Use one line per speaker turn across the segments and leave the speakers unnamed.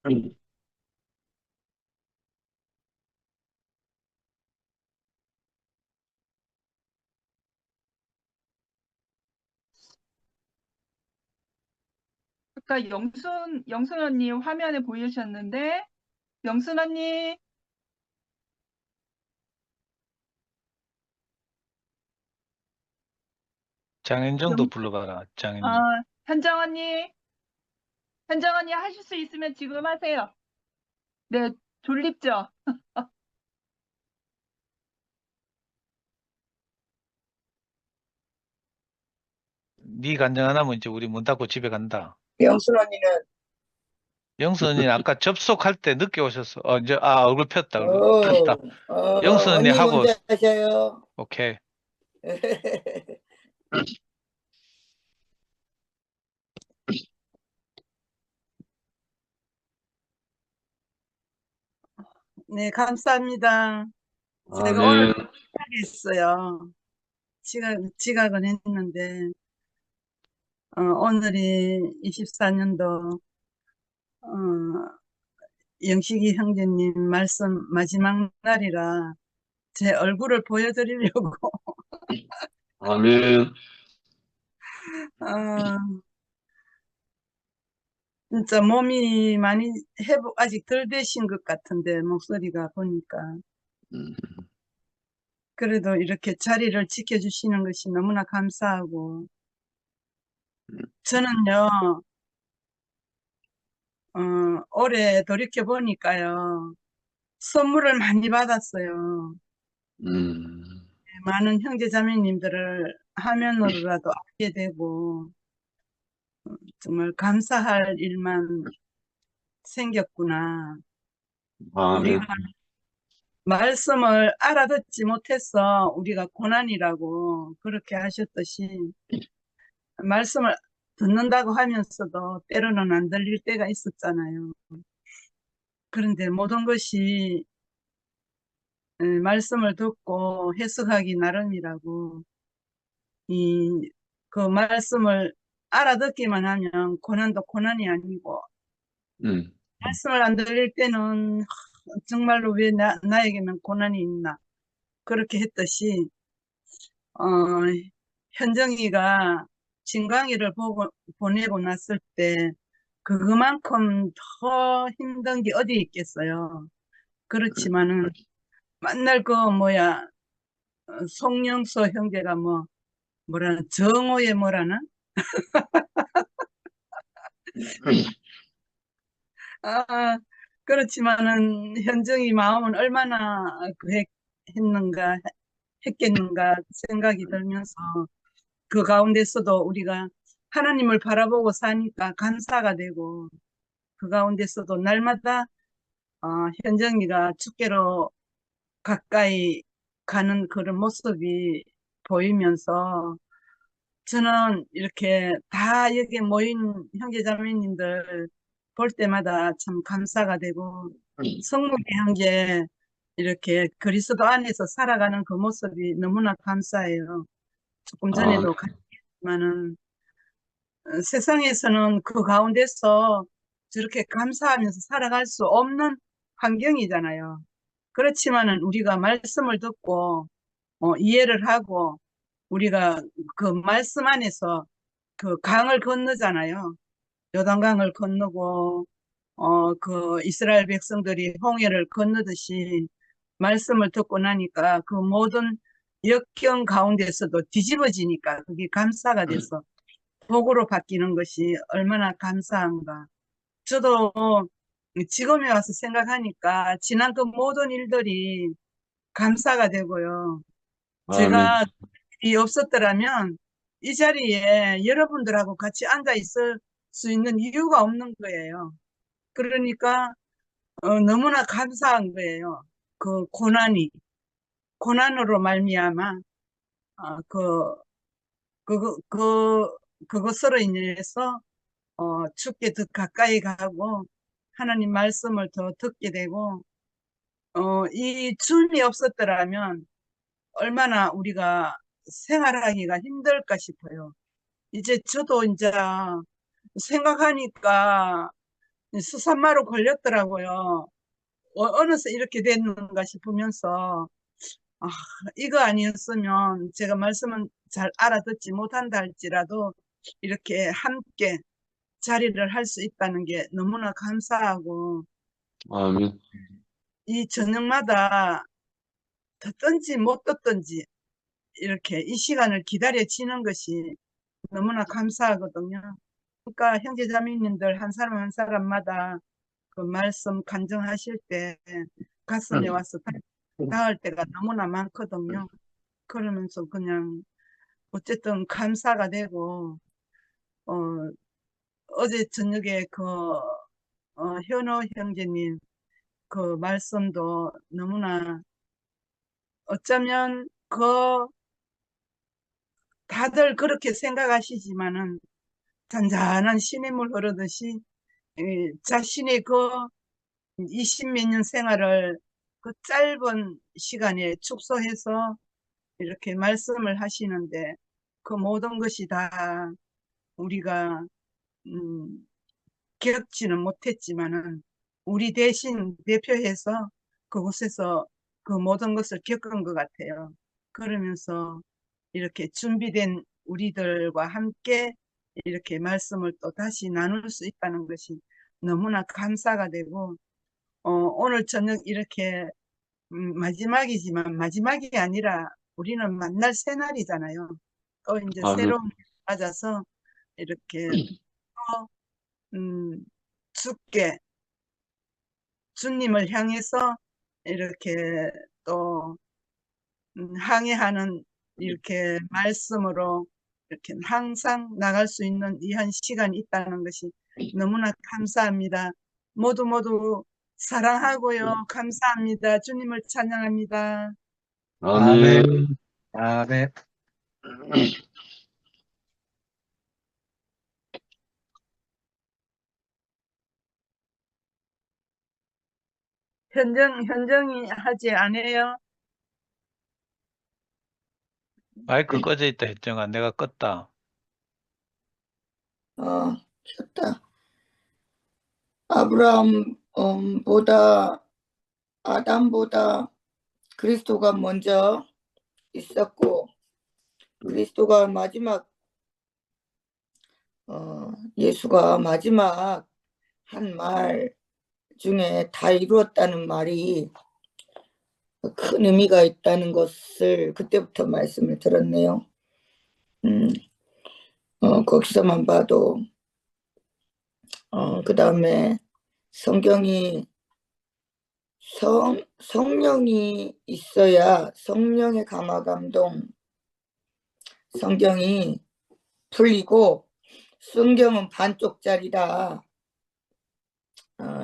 음.
아까 영순 언니 화면에 보이셨는데, 영순 언니,
장윤정도
영,
불러봐라,
어,
장윤정.
현정 언니, 현정 언니 하실 수 있으면 지금 하세요. 네, 졸립죠?
네 간증 안 하면 이제 우리 문 닫고 집에 간다.
영순 언니는
영수 언니 아까 접속할 때 늦게 오셨어. 이제, 얼굴 폈다, 얼굴
어,
폈다. 영수 언니
언니
하고,
혼자 하셔요.
오케이.
네, 감사합니다. 제가 오늘
아멘.
지각이 있어요. 지각은 했는데, 오늘이 24년도, 영식이 형제님 말씀 마지막 날이라 제 얼굴을 보여드리려고,
아멘.
어, 진짜 몸이 많이 아직 덜 되신 것 같은데, 목소리가 보니까.
음,
그래도 이렇게 자리를 지켜주시는 것이 너무나 감사하고, 저는요, 올해 돌이켜보니까요, 선물을 많이 받았어요.
음,
많은 형제자매님들을 화면으로라도 알게 되고, 정말 감사할 일만 생겼구나. 우리가
아멘.
말씀을 알아듣지 못해서 우리가 고난이라고 그렇게 하셨듯이, 말씀을 듣는다고 하면서도 때로는 안 들릴 때가 있었잖아요. 그런데 모든 것이 말씀을 듣고 해석하기 나름이라고, 이 그 말씀을 알아듣기만 하면 고난도 고난이 아니고,
음,
말씀을 안 들릴 때는 정말로 왜 나에게만 고난이 있나 그렇게 했듯이, 어, 현정이가 진광이를 보내고 났을 때 그만큼 더 힘든 게 어디 있겠어요. 그렇지만은 맨날 그 뭐야, 송영서 형제가 뭐라나 정오에 뭐라나, 아, 그렇지만은 현정이 마음은 얼마나 했는가 했겠는가 생각이 들면서, 그 가운데서도 우리가 하나님을 바라보고 사니까 감사가 되고, 그 가운데서도 날마다 어, 현정이가 주께로 가까이 가는 그런 모습이 보이면서, 저는 이렇게 다 여기 모인 형제자매님들 볼 때마다 참 감사가 되고, 성목이 형제 이렇게 그리스도 안에서 살아가는 그 모습이 너무나 감사해요. 조금
아멘.
전에도 갔지만은 세상에서는 그 가운데서 저렇게 감사하면서 살아갈 수 없는 환경이잖아요. 그렇지만은 우리가 말씀을 듣고 이해를 하고, 우리가 그 말씀 안에서 그 강을 건너잖아요. 요단강을 건너고 그 이스라엘 백성들이 홍해를 건너듯이 말씀을 듣고 나니까 그 모든 역경 가운데서도 뒤집어지니까 그게 감사가 돼서 복으로 바뀌는 것이 얼마나 감사한가. 저도 지금에 와서 생각하니까 지난 그 모든 일들이 감사가 되고요.
아멘.
제가 이 없었더라면 이 자리에 여러분들하고 같이 앉아 있을 수 있는 이유가 없는 거예요. 그러니까 너무나 감사한 거예요. 그 고난으로 말미암아 그 그것으로 인해서 주께 더 가까이 가고 하나님 말씀을 더 듣게 되고, 이 줌이 없었더라면 얼마나 우리가 생활하기가 힘들까 싶어요. 이제 저도 이제 생각하니까 수산마로 걸렸더라고요. 어느새 이렇게 됐는가 싶으면서 아, 이거 아니었으면 제가 말씀은 잘 알아듣지 못한다 할지라도 이렇게 함께 자리를 할 수 있다는 게 너무나 감사하고
아멘.
이 저녁마다 듣든지 못 듣든지 이렇게 이 시간을 기다려지는 것이 너무나 감사하거든요. 그러니까 형제자매님들 한 사람 한 사람마다 그 말씀 간증하실 때 가슴에 와서 닿을 때가 너무나 많거든요. 그러면서 그냥 어쨌든 감사가 되고 어, 어제 저녁에 그 현호 형제님 그 말씀도 너무나 어쩌면 그 다들 그렇게 생각하시지만은 잔잔한 시냇물 흐르듯이 자신의 그 20몇 년 생활을 그 짧은 시간에 축소해서 이렇게 말씀을 하시는데 그 모든 것이 다 우리가 겪지는 못했지만은 우리 대신 대표해서 그곳에서 그 모든 것을 겪은 것 같아요. 그러면서 이렇게 준비된 우리들과 함께 이렇게 말씀을 또 다시 나눌 수 있다는 것이 너무나 감사가 되고 오늘 저녁 이렇게 마지막이지만 마지막이 아니라 우리는 만날 새날이잖아요. 또 이제
아멘.
새로운 맞아서 이렇게 또 주께 주님을 향해서 이렇게 또 항해하는 이렇게 말씀으로 이렇게 항상 나갈 수 있는 이 한 시간이 있다는 것이 너무나 감사합니다. 모두 모두 사랑하고요. 감사합니다. 주님을 찬양합니다.
아멘.
아멘.
현정이 하지 않아요?
마이크 꺼져 있다 했정아. 내가 껐다.
켰다. 아브라함보다 아담보다 그리스도가 먼저 있었고 그리스도가 마지막 예수가 마지막 한 말 중에 다 이루었다는 말이 큰 의미가 있다는 것을 그때부터 말씀을 들었네요. 거기서만 봐도 그 다음에 성경이 성령이 있어야 성령의 감화감동 성경이 풀리고 성경은 반쪽짜리다.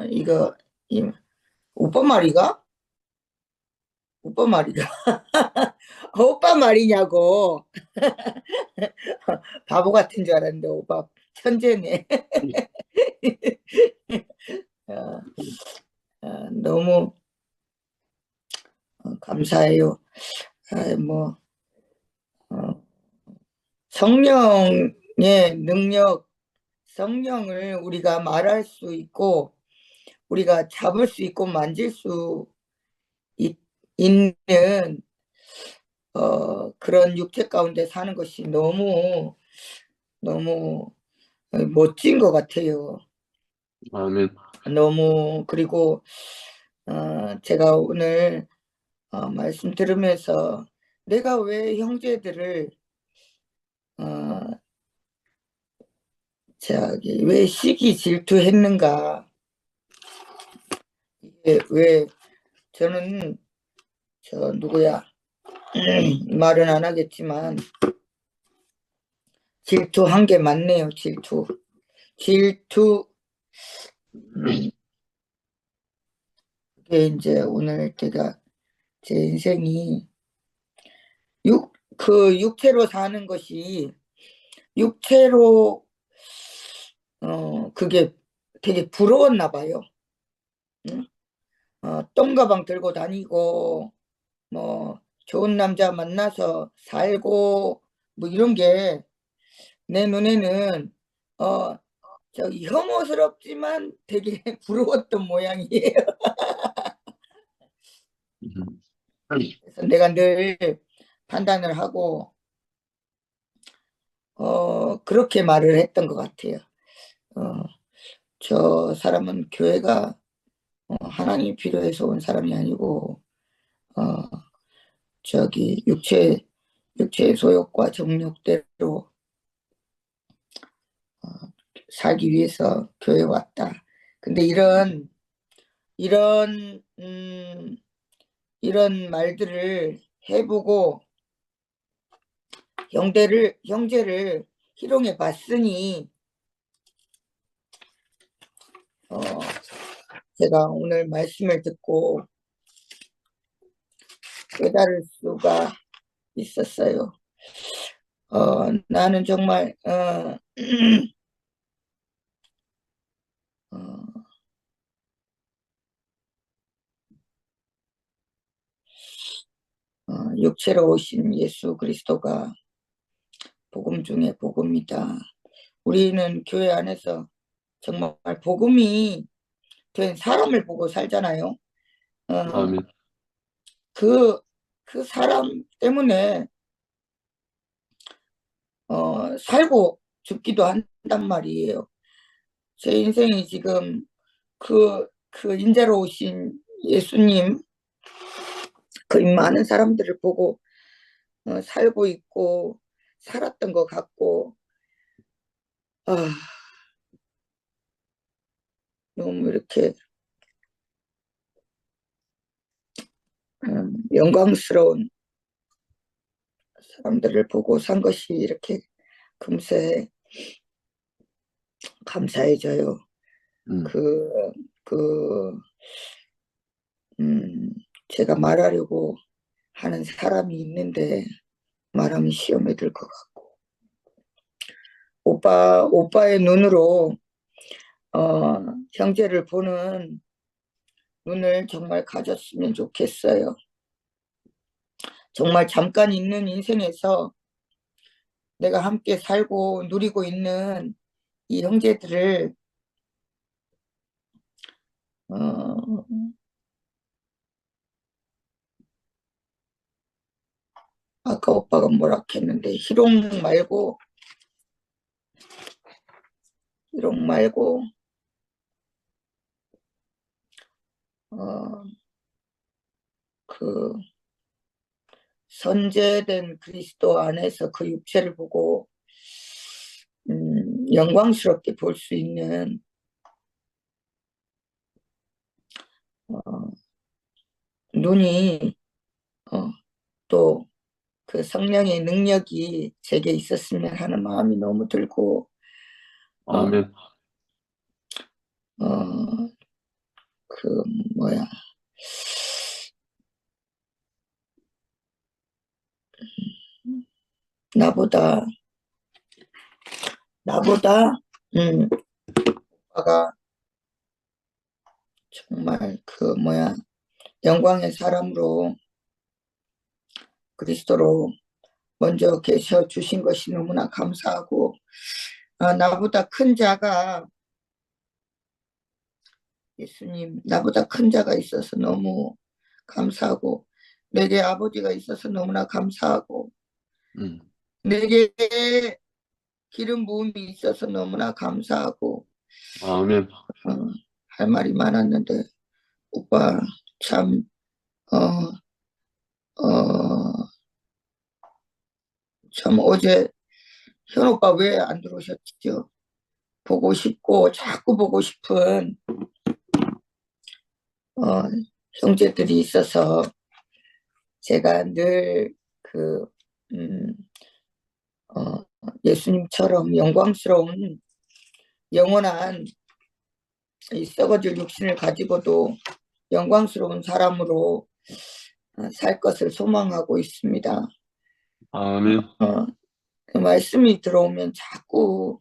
이거 오빠 말이가? 오빠 말이가? 오빠 말이냐고. 바보 같은 줄 알았는데 오빠 천재네. 너무 감사해요. 성령의 능력, 성령을 우리가 말할 수 있고 우리가 잡을 수 있고 만질 수 있는 그런 육체 가운데 사는 것이 너무 멋진 것 같아요.
아멘.
너무 그리고 제가 오늘 말씀 들으면서 내가 왜 형제들을 왜 시기 질투했는가. 왜 저는 누구야 말은 안 하겠지만 질투한 게 맞네요. 질투 그게 이제 오늘 제가 제 인생이 육체로 사는 것이 육체로 그게 되게 부러웠나 봐요. 똥가방 들고 다니고 뭐 좋은 남자 만나서 살고 뭐 이런 게 내 눈에는 저기 혐오스럽지만 되게 부러웠던 모양이에요.
음.
그래서 내가 늘 판단을 하고 그렇게 말을 했던 것 같아요. 저 사람은 교회가 하나님이 필요해서 온 사람이 아니고 저기 육체의 소욕과 정욕대로 살기 위해서 교회에 왔다. 근데 이런 이런 말들을 해보고 형제를 희롱해 봤으니 제가 오늘 말씀을 듣고 깨달을 수가 있었어요. 나는 정말 육체로 오신 예수 그리스도가 복음 중에 복음이다. 우리는 교회 안에서 정말 복음이 된 사람을 보고 살잖아요.
아멘.
그 사람 때문에 살고 죽기도 한단 말이에요. 제 인생이 지금 그 인자로 오신 예수님 그 많은 사람들을 보고 살고 있고 살았던 것 같고 너무 이렇게 영광스러운 사람들을 보고 산 것이 이렇게 금세 감사해져요. 그, 그, 제가 말하려고 하는 사람이 있는데 말하면 시험에 들 것 같고 오빠의 눈으로 형제를 보는 눈을 정말 가졌으면 좋겠어요. 정말 잠깐 있는 인생에서 내가 함께 살고 누리고 있는 이 형제들을 아까 오빠가 뭐라 했는데 희롱 말고 그 선제된 그리스도 안에서 그 육체를 보고 영광스럽게 볼 수 있는 눈이 또 그 성령의 능력이 제게 있었으면 하는 마음이 너무 들고
아멘.
그 뭐야 나보다 아가 정말 그 뭐야 영광의 사람으로 그리스도로 먼저 계셔 주신 것이 너무나 감사하고 나보다 큰 자가 예수님 나보다 큰 자가 있어서 너무 감사하고 내게 아버지가 있어서 너무나 감사하고 내게 기름 부음이 있어서 너무나 감사하고
아멘.
할 말이 많았는데 오빠 참 참 어제 현 오빠 왜 안 들어오셨죠? 보고 싶고 자꾸 보고 싶은 형제들이 있어서 제가 늘 예수님처럼 영광스러운 영원한 이 썩어질 육신을 가지고도 영광스러운 사람으로 살 것을 소망하고 있습니다.
아멘.
그 말씀이 들어오면 자꾸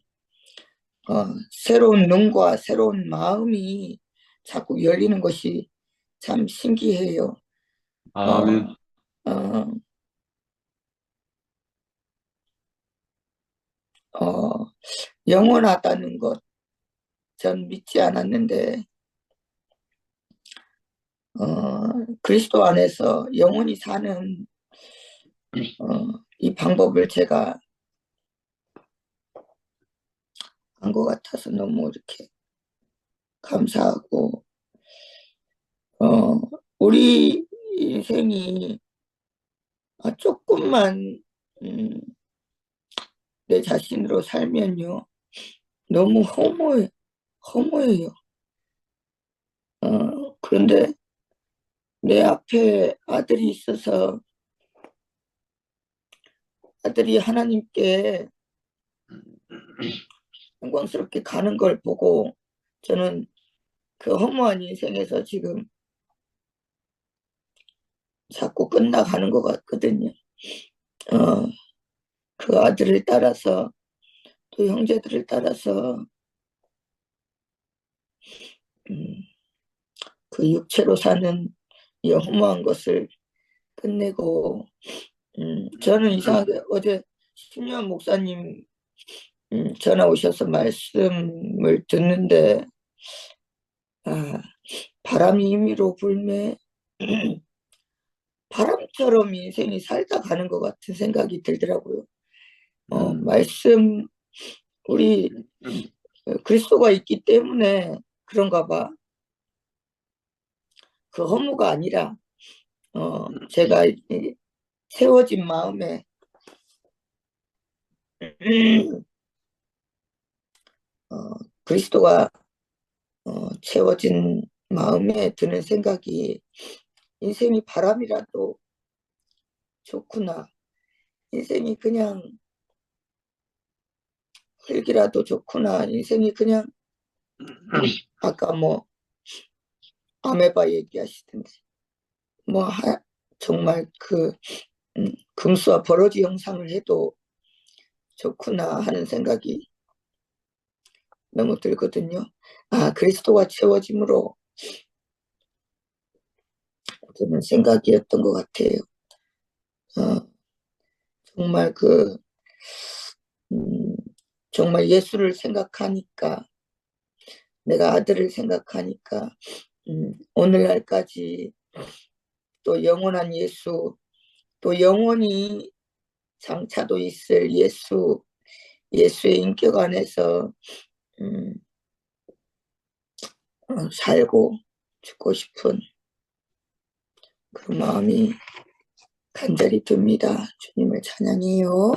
새로운 눈과 새로운 마음이 자꾸 열리는 것이 참 신기해요.
아멘.
영원하다는 것, 전 믿지 않았는데 그리스도 안에서 영원히 사는 이 방법을 제가 한 것 같아서 너무 이렇게 감사하고 우리 인생이 조금만 내 자신으로 살면요 너무 허무해요. 그런데 내 앞에 아들이 있어서 아들이 하나님께 영광스럽게 가는 걸 보고 저는 그 허무한 인생에서 지금 자꾸 끝나가는 것 같거든요. 그 아들을 따라서 또 형제들을 따라서 그 육체로 사는 이 허무한 것을 끝내고 저는 이상하게 어제 신유한 목사님 전화 오셔서 말씀을 듣는데 바람이 임의로 불매 바람처럼 인생이 살다 가는 것 같은 생각이 들더라고요. 말씀 우리 그리스도가 있기 때문에 그런가 봐. 그 허무가 아니라 제가 세워진 마음에 그리스도가 채워진 마음에 드는 생각이 인생이 바람이라도 좋구나. 인생이 그냥 흙이라도 좋구나. 인생이 그냥 아까 뭐 아메바 얘기하시던데 뭐 정말 그 금수와 버러지 형상을 해도 좋구나 하는 생각이 너무 들거든요. 그리스도가 채워짐으로 드는 생각이었던 것 같아요. 정말 정말 예수를 생각하니까 내가 아들을 생각하니까 오늘날까지 또 영원한 예수 또 영원히 장차도 있을 예수의 인격 안에서 살고 죽고 싶은 그런 마음이 간절히 듭니다. 주님을 찬양해요.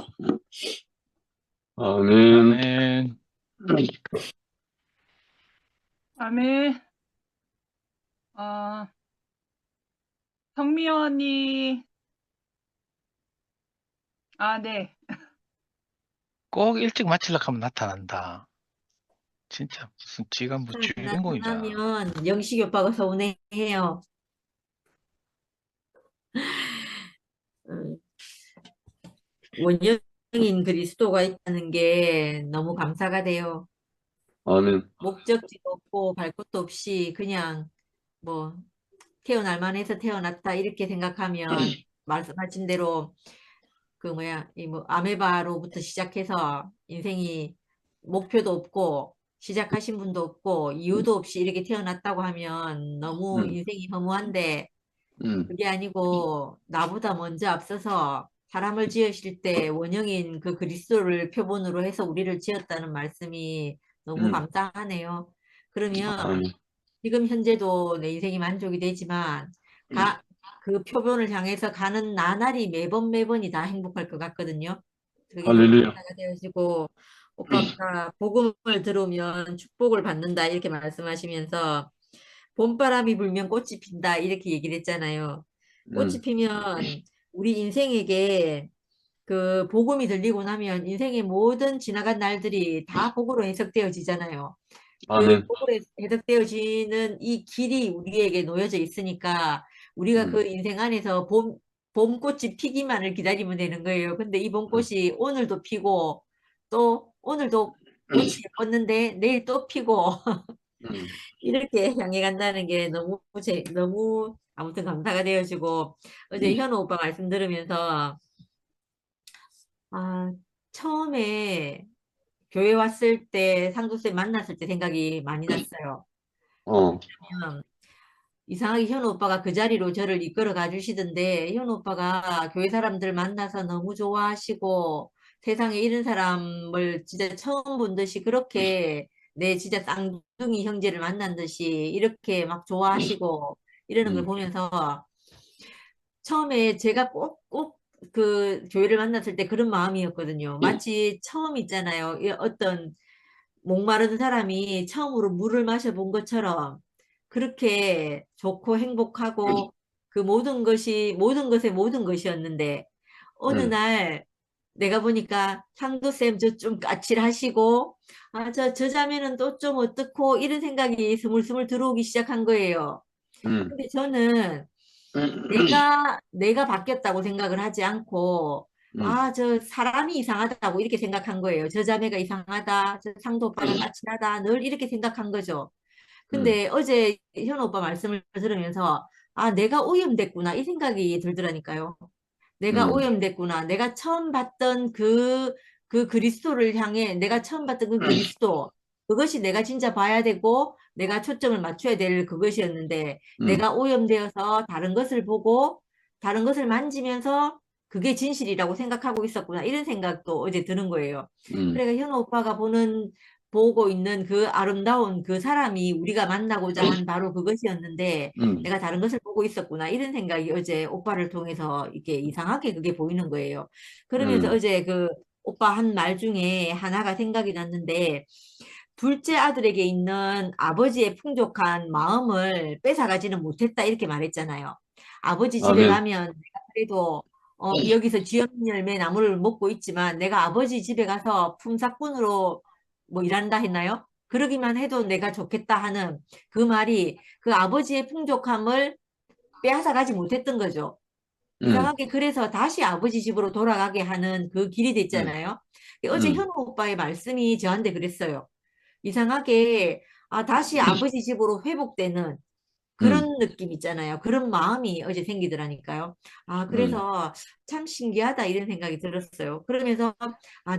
아멘.
아멘.
아멘. 성미연 언니. 네.
꼭 일찍 마치려고 하면 나타난다. 진짜 무슨 지가 뭐 주인공이잖아.
나타나면 영식이 오빠가 서운해해요. 원형인 그리스도가 있다는 게 너무 감사가 돼요.
아멘.
목적지도 없고 발 곳도 없이 그냥 뭐 태어날만 해서 태어났다 이렇게 생각하면 말씀하신 대로 이 뭐 아메바로부터 시작해서 인생이 목표도 없고 시작하신 분도 없고 이유도 없이 이렇게 태어났다고 하면 너무 인생이 허무한데 그게 아니고 나보다 먼저 앞서서 사람을 지으실 때 원형인 그 그리스도를 표본으로 해서 우리를 지었다는 말씀이 너무 감사하네요. 그러면
아멘.
지금 현재도 내 인생이 만족이 되지만 그 표본을 향해서 가는 나날이 매번이 다 행복할 것 같거든요. 그게 너무
할렐루야.
감사가 되어지고 오빠가 복음을 들으면 축복을 받는다 이렇게 말씀하시면서 봄바람이 불면 꽃이 핀다 이렇게 얘기를 했잖아요. 꽃이 피면 우리 인생에게 그 복음이 들리고 나면 인생의 모든 지나간 날들이 다 복으로 해석되어지잖아요. 그
아멘.
복으로 해석되어지는 이 길이 우리에게 놓여져 있으니까 우리가 그 인생 안에서 봄꽃이 피기만을 기다리면 되는 거예요. 근데 이 봄꽃이 오늘도 피고 또 오늘도 꽃이 예뻤는데 내일 또 피고 이렇게 향해 간다는 게 너무 아무튼 감사가 되어지고 어제 현우 오빠 말씀 들으면서 처음에 교회 왔을 때 상도쌤 만났을 때 생각이 많이 났어요.
어,
왜냐면 이상하게 현우 오빠가 그 자리로 저를 이끌어 가주시던데 현우 오빠가 교회 사람들 만나서 너무 좋아하시고 세상에 이런 사람을 진짜 처음 본 듯이 그렇게 내 진짜 쌍둥이 형제를 만난 듯이 이렇게 막 좋아하시고 이러는 걸
음,
보면서 처음에 제가 꼭 그 교회를 만났을 때 그런 마음이었거든요. 마치 처음 있잖아요. 이 어떤 목마른 사람이 처음으로 물을 마셔본 것처럼 그렇게 좋고 행복하고 그 모든 것의 모든 것이었는데 어느
음,
날 내가 보니까 상도쌤 저 좀 까칠하시고 저 자매는 또 좀 어떻고 이런 생각이 스물스물 들어오기 시작한 거예요.
음,
근데 저는 내가 바뀌었다고 생각을 하지 않고,
음,
저 사람이 이상하다고 이렇게 생각한 거예요. 저 자매가 이상하다, 저 상도 오빠가 까칠하다, 늘 이렇게 생각한 거죠.
음,
근데 어제 현우 오빠 말씀을 들으면서, 내가 오염됐구나, 이 생각이 들더라니까요. 내가
음,
오염됐구나. 내가 처음 봤던 그 그리스도를 향해 내가 처음 봤던 그 그리스도, 그것이 내가 진짜 봐야 되고 내가 초점을 맞춰야 될 그것이었는데
음,
내가 오염되어서 다른 것을 보고 다른 것을 만지면서 그게 진실이라고 생각하고 있었구나. 이런 생각도 어제 드는 거예요.
음,
그러니까 현우 오빠가 보고 있는 그 아름다운 그 사람이 우리가 만나고자 한 바로 그것이었는데
음,
내가 다른 것을 보고 있었구나. 이런 생각이 어제 오빠를 통해서 이렇게 이상하게 그게 보이는 거예요. 그러면서
음,
어제 그 오빠 한 말 중에 하나가 생각이 났는데 둘째 아들에게 있는 아버지의 풍족한 마음을 뺏어가지는 못했다 이렇게 말했잖아요. 아버지 집에
아멘.
가면 내가 그래도 여기서 쥐없는 열매 나무를 먹고 있지만 내가 아버지 집에 가서 품삯꾼으로 뭐 일한다 했나요? 그러기만 해도 내가 좋겠다 하는 그 말이 그 아버지의 풍족함을 빼앗아 가지 못했던 거죠.
음,
이상하게 그래서 다시 아버지 집으로 돌아가게 하는 그 길이
음,
됐잖아요. 어제
음,
현우 오빠의 말씀이 저한테 그랬어요. 이상하게 다시 아버지 집으로 회복되는 그런
음,
느낌 있잖아요. 그런 마음이 어제 생기더라니까요.
음,
그래서 참 신기하다 이런 생각이 들었어요. 그러면서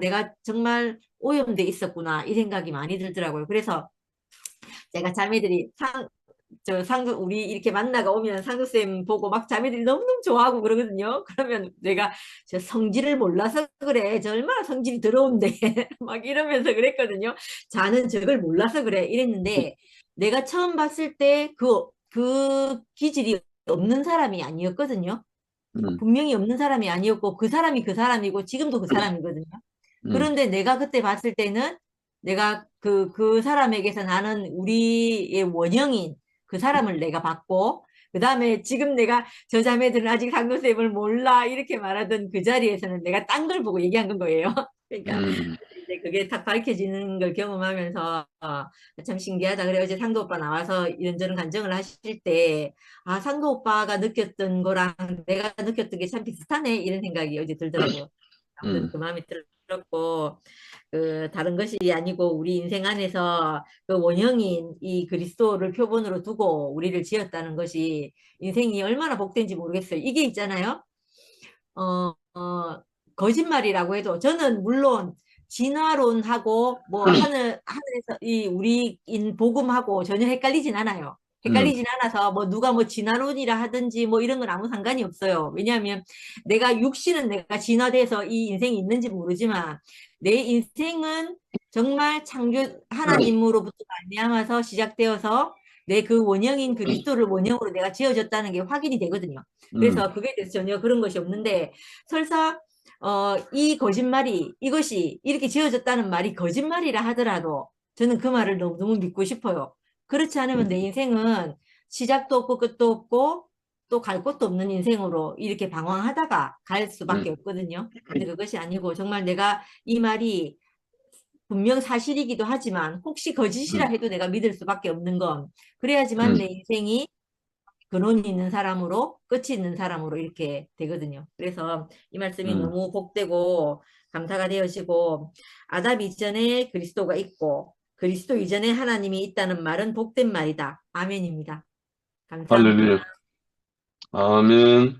내가 정말 오염돼 있었구나 이 생각이 많이 들더라고요. 그래서 제가 자매들이 우리 이렇게 만나가 오면 상도쌤 보고 막 자매들이 너무너무 좋아하고 그러거든요. 그러면 내가 저 성질을 몰라서 그래. 저 얼마나 성질이 더러운데. 막 이러면서 그랬거든요. 자는 저걸 몰라서 그래. 이랬는데 내가 처음 봤을 때 그 기질이 없는 사람이 아니었거든요.
음,
분명히 없는 사람이 아니었고 그 사람이 그 사람이고 지금도 그 사람이거든요.
음,
그런데 내가 그때 봤을 때는 내가 그 사람에게서 나는 우리의 원형인 그 사람을 내가 봤고, 그 다음에 지금 내가 저 자매들은 아직 상도쌤을 몰라 이렇게 말하던 그 자리에서는 내가 딴 걸 보고 얘기한 건 거예요. 그러니까
음,
이제 그게 딱 밝혀지는 걸 경험하면서 참 신기하다. 그래 어제 상도 오빠 나와서 이런저런 간증을 하실 때 상도 오빠가 느꼈던 거랑 내가 느꼈던 게 참 비슷하네 이런 생각이 어제 들더라고요. 아무튼
음,
그 마음이 들었고 그 다른 것이 아니고 우리 인생 안에서 그 원형인 이 그리스도를 표본으로 두고 우리를 지었다는 것이 인생이 얼마나 복된지 모르겠어요. 이게 있잖아요. 어, 어, 거짓말이라고 해도 저는 물론 진화론하고 뭐 하늘에서 이 우리인 복음하고 전혀 헷갈리진 않아요.
음,
헷갈리진 않아서 뭐 누가 뭐 진화론이라 하든지 뭐 이런 건 아무 상관이 없어요. 왜냐하면 내가 육신은 내가 진화돼서 이 인생이 있는지 모르지만 내 인생은 정말 창조 하나님으로부터 말미암아서 시작되어서 내 그 원형인 그리스도를 원형으로 내가 지어졌다는 게 확인이 되거든요.
음,
그래서 그게 대해서 전혀 그런 것이 없는데 설사 이것이 이렇게 지어졌다는 말이 거짓말이라 하더라도 저는 그 말을 너무너무 믿고 싶어요. 그렇지 않으면 내 인생은 시작도 없고 끝도 없고 또 갈 곳도 없는 인생으로 이렇게 방황하다가 갈 수밖에
음,
없거든요. 근데 그것이 아니고 정말 내가 이 말이 분명 사실이기도 하지만 혹시 거짓이라
음,
해도 내가 믿을 수밖에 없는 건 그래야지만 내
음,
인생이 근원이 있는 사람으로 끝이 있는 사람으로 이렇게 되거든요. 그래서 이 말씀이
음,
너무 복되고 감사가 되어지고 아담 이전에 그리스도가 있고 그리스도 이전에 하나님이 있다는 말은 복된 말이다. 아멘입니다. 감사합니다.
할렐루야. 아멘.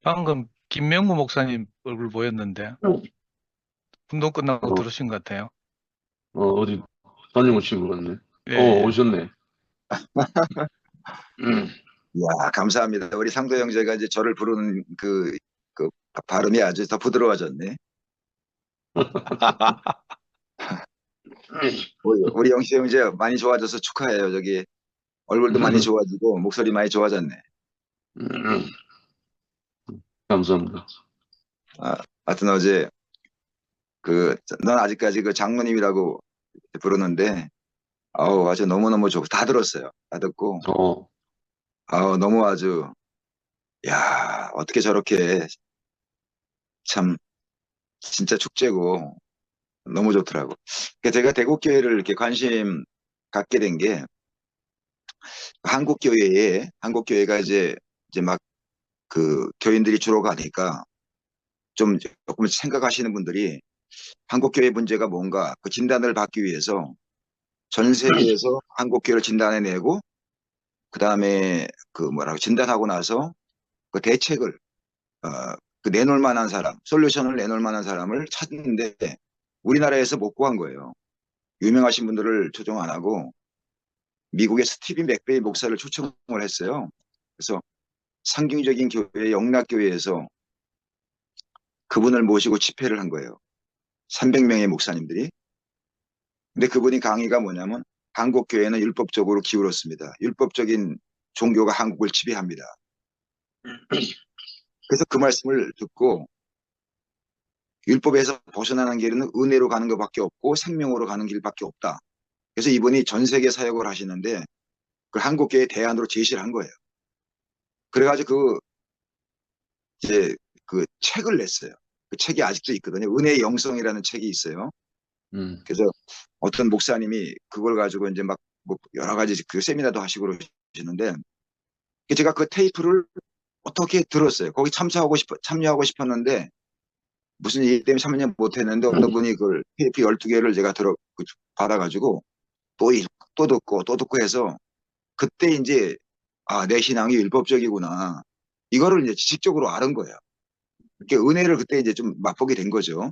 방금 김명구 목사님 얼굴 보였는데 운동 끝나고
어,
들으신 것 같아요.
어디 다녀온 친구 같네.
예, 예.
오셨네. 음.
이야, 감사합니다. 우리 상도 형제가 이제 저를 부르는 그 발음이 아주 더 부드러워졌네. 우리 영식 형제 많이 좋아져서 축하해요. 저기 얼굴도 많이 좋아지고 목소리 많이 좋아졌네.
음. 감사합니다.
하여튼 어제 넌 아직까지 그 장로님이라고 부르는데 아우 아주 너무너무 좋고 다 들었어요. 다 듣고
어,
아우 너무 아주 야 어떻게 저렇게 참 진짜 축제고 너무 좋더라고. 그러니까 제가 대국교회를 이렇게 관심 갖게 된 게 한국교회가 이제 막 그 교인들이 주로 가니까 좀 조금 생각하시는 분들이 한국교회 문제가 뭔가 그 진단을 받기 위해서 전 세계에서 한국교회를 진단해내고 그 다음에 그 뭐라고 진단하고 나서 그 대책을 그 내놓을 만한 사람, 솔루션을 내놓을 만한 사람을 찾는데 우리나라에서 못 구한 거예요. 유명하신 분들을 초청 안 하고 미국의 스티븐 맥베이 목사를 초청을 했어요. 그래서 상징적인 교회, 영락교회에서 그분을 모시고 집회를 한 거예요. 300명의 목사님들이. 근데 그분이 강의가 뭐냐면 한국교회는 율법적으로 기울었습니다. 율법적인 종교가 한국을 지배합니다. 그래서 그 말씀을 듣고 율법에서 벗어나는 길은 은혜로 가는 것밖에 없고 생명으로 가는 길밖에 없다. 그래서 이분이 전 세계 사역을 하시는데 그 한국교회 대안으로 제시를 한 거예요. 그래가지고 이제 그 책을 냈어요. 그 책이 아직도 있거든요. 은혜의 영성이라는 책이 있어요. 그래서 어떤 목사님이 그걸 가지고 이제 막 뭐 여러 가지 그 세미나도 하시고 그러시는데 제가 그 테이프를 어떻게 들었어요. 거기 참여하고 싶었는데 무슨 일 때문에 참여 못했는데 어떤 분이 그걸 테이프 12개를 제가 받아가지고 또 듣고 해서 그때 이제 내 신앙이 율법적이구나. 이거를 이제 지식적으로 알은 거예요. 이렇게 은혜를 그때 이제 좀 맛보게 된 거죠.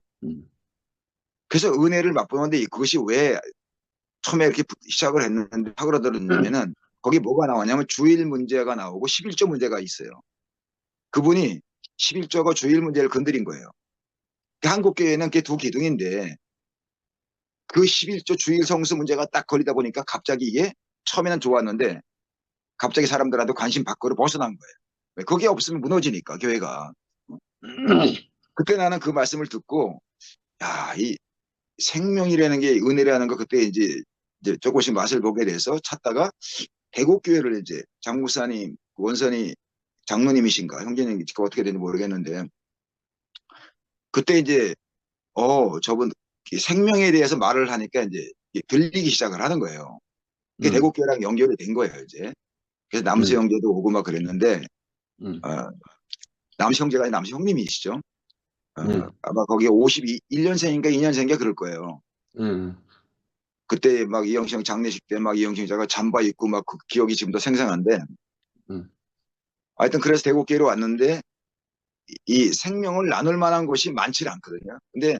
그래서 은혜를 맛보는데 그것이 왜 처음에 이렇게 시작을 했는데 파그러들었냐면은 거기 뭐가 나왔냐면 주일 문제가 나오고 11조 문제가 있어요. 그분이 11조가 주일 문제를 건드린 거예요. 한국교회는 그게 두 기둥인데 그 11조 주일 성수 문제가 딱 걸리다 보니까 갑자기 이게 처음에는 좋았는데 갑자기 사람들한테 관심 밖으로 벗어난 거예요. 왜? 그게 없으면 무너지니까 교회가. 그때 나는 그 말씀을 듣고 이 생명이라는 게 은혜라는 거 그때 이제 조금씩 맛을 보게 돼서 찾다가 대국교회를 이제 장목사님 원선이 장로님이신가 형제님 어떻게 되는지 모르겠는데 그때 이제 저분 생명에 대해서 말을 하니까 이제 들리기 시작을 하는 거예요. 그게 대국교회랑 연결이 된 거예요 이제. 그래서 남수 형제도 오고 막 그랬는데 남수 형제가 아니라 남수 형님이시죠. 아마 거기 51년생인가 2년생인가 그럴 거예요. 그때 막 이영식 형 장례식 때 막 이영식 자가 잠바 입고 막 그 기억이 지금도 생생한데 하여튼 그래서 대국교회로 왔는데 이 생명을 나눌 만한 곳이 많지 않거든요. 근데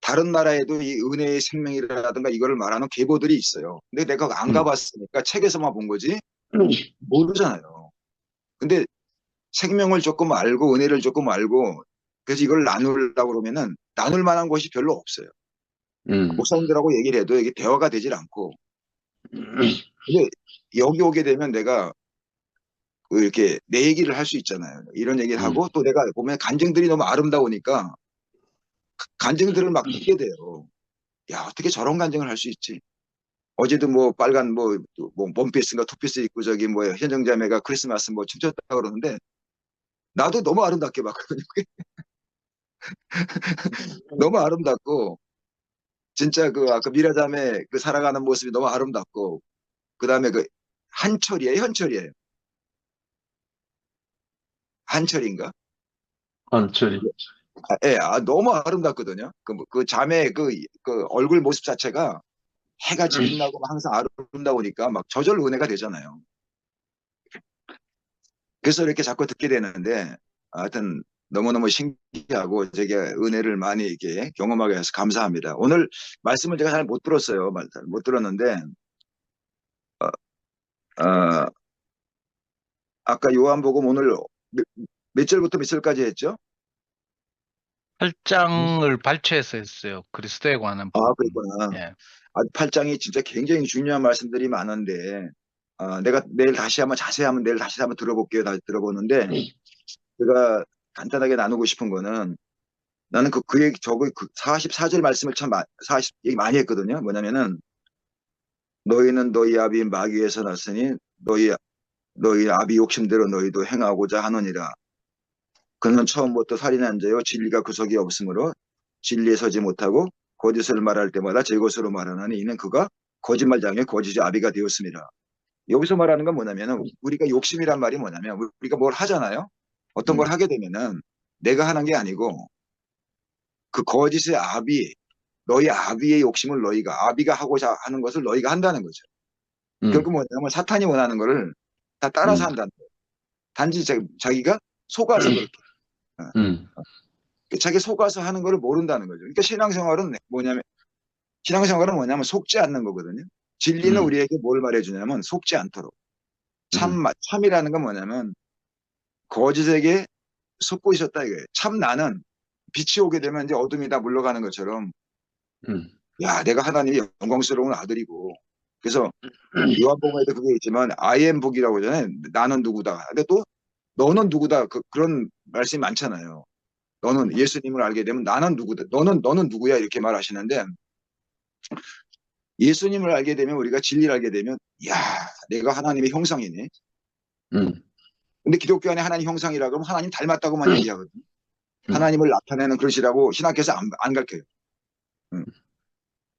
다른 나라에도 이 은혜의 생명이라든가 이거를 말하는 계보들이 있어요. 근데 내가 안 가봤으니까 책에서만 본 거지 모르잖아요. 근데 생명을 조금 알고 은혜를 조금 알고 그래서 이걸 나누려고 그러면은 나눌 만한 곳이 별로 없어요. 목사님들하고 얘기를 해도 이게 대화가 되질 않고 근데 여기 오게 되면 내가 이렇게 내 얘기를 할 수 있잖아요. 이런 얘기를 하고 또 내가 보면 간증들이 너무 아름다우니까 간증들을 막 듣게 돼요. 야 어떻게 저런 간증을 할 수 있지? 어제도 뭐 빨간 뭐 원피스인가 투피스 입고 저기 뭐 현정자매가 크리스마스 뭐 춤췄다 그러는데 나도 너무 아름답게 봤거든요. 너무 아름답고 진짜 그 아까 미라자매 그 살아가는 모습이 너무 아름답고 그 다음에 그 현철이에요. 한철인가?
한철이.
예, 너무 아름답거든요. 그 자매 그 얼굴 모습 자체가 해가 빛나고 항상 아름다우니까 막 저절로 은혜가 되잖아요. 그래서 이렇게 자꾸 듣게 되는데 하여튼 너무너무 신기하고 제게 은혜를 많이 이렇게 경험하게 해서 감사합니다. 오늘 말씀을 제가 잘 못 들었어요. 못 들었는데, 어, 아까 요한복음 오늘 몇 절부터 몇 절까지 했죠?
8장을 발췌해서 했어요. 그리스도에 관한
아,
부분.
그랬구나.
예.
8장이 진짜 굉장히 중요한 말씀들이 많은데, 내가 내일 다시 한번 자세히 한번 내일 다시 한번 들어볼게요. 다시 들어보는데, 제가 간단하게 나누고 싶은 거는 나는 그 얘기, 저거 44절 말씀을 참 40 얘기 많이 했거든요. 뭐냐면은 너희는 너희 아비 마귀에서 났으니 너희 아비 욕심대로 너희도 행하고자 하느니라. 그는 처음부터 살인한 자요 진리가 구석이 없으므로 진리에 서지 못하고 거짓을 말할 때마다 제 것으로 말하나니 이는 그가 거짓말장에 거짓의 아비가 되었습니다. 여기서 말하는 건 뭐냐면은 우리가 욕심이란 말이 뭐냐면 우리가 뭘 하잖아요. 어떤 걸 하게 되면은 내가 하는 게 아니고 그 거짓의 아비, 너희 아비의 욕심을 너희가 아비가 하고자 하는 것을 너희가 한다는 거죠. 결국 뭐냐면 사탄이 원하는 거를 다 따라서 한다는 거예요. 단지 자기가 속아서 그렇게. 자기 속아서 하는 거를 모른다는 거죠. 그러니까 신앙생활은 뭐냐면 속지 않는 거거든요. 진리는 우리에게 뭘 말해주냐면 속지 않도록. 참이라는 건 뭐냐면 거짓에게 속고 있었다 이거예요. 참 나는 빛이 오게 되면 이제 어둠이 다 물러가는 것처럼 야, 내가 하나님의 영광스러운 아들이고. 그래서 요한복음에도 그게 있지만 I am book이라고 하잖아요. 나는 누구다. 근데 또 너는 누구다. 그런 말씀이 많잖아요. 너는 예수님을 알게 되면 나는 누구다. 너는 누구야 이렇게 말하시는데 예수님을 알게 되면 우리가 진리를 알게 되면 야, 내가 하나님의 형상이네. 근데 기독교 안에 하나님 형상이라 그러면 하나님 닮았다고만 얘기하거든요. 하나님을 나타내는 그릇이라고 신학교에서 안 가르쳐요.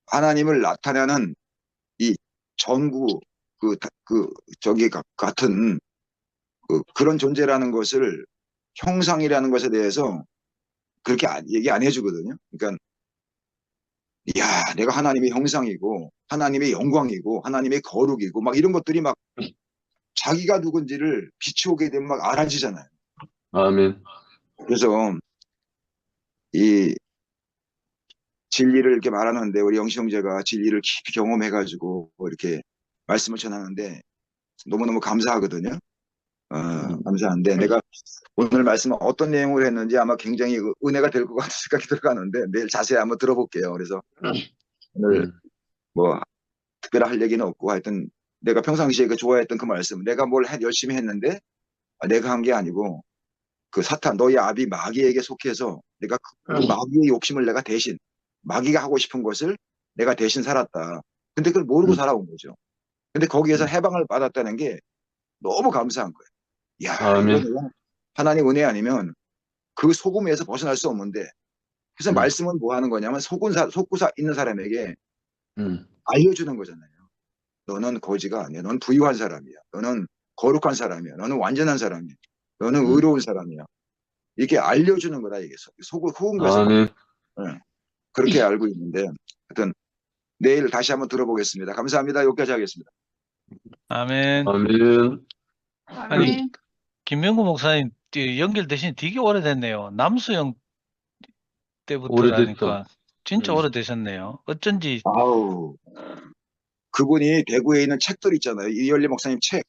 하나님을 나타내는 이 전구 같은 그런 존재라는 것을 형상이라는 것에 대해서 그렇게 얘기 안 해주거든요. 그러니까 야, 내가 하나님의 형상이고 하나님의 영광이고 하나님의 거룩이고 막 이런 것들이 막 자기가 누군지를 비추오게 되면 막 알아지잖아요.
아멘.
그래서 이 진리를 이렇게 말하는데 우리 영시 형제가 진리를 깊이 경험해가지고 이렇게 말씀을 전하는데 너무너무 감사하거든요. 감사한데 내가 오늘 말씀은 어떤 내용으로 했는지 아마 굉장히 은혜가 될 것 같은 생각이 들어가는데 내일 자세히 한번 들어볼게요. 그래서 오늘 뭐 특별히 할 얘기는 없고 하여튼 내가 평상시에 좋아했던 그 말씀 내가 뭘 열심히 했는데 내가 한 게 아니고 그 사탄 너희 아비 마귀에게 속해서 내가 그 마귀의 욕심을 내가 대신 마귀가 하고 싶은 것을 내가 대신 살았다. 근데 그걸 모르고 살아온 거죠. 근데 거기에서 해방을 받았다는 게 너무 감사한 거예요. 야,
아멘.
이거는 하나님 은혜 아니면 그 소금에서 벗어날 수 없는데 그래서 말씀은 뭐 하는 거냐면 속고 있는 사람에게 알려주는 거잖아요. 너는 거지가 아니야. 너는 부유한 사람이야. 너는 거룩한 사람이야. 너는 완전한 사람이야. 너는 의로운 사람이야. 이렇게 알려주는 거다 이게 속은 것을
아멘.
그렇게 알고 있는데 하여튼 내일 다시 한번 들어보겠습니다. 감사합니다. 여기까지 하겠습니다.
아멘.
아멘.
아니,
아멘.
김명구 목사님 연결되신 지 되게 오래됐네요. 남수영
오래됐다.
때부터라니까 진짜
음.
오래되셨네요. 어쩐지
아우, 그분이 대구에 있는 책들 있잖아요. 이열리 목사님 책.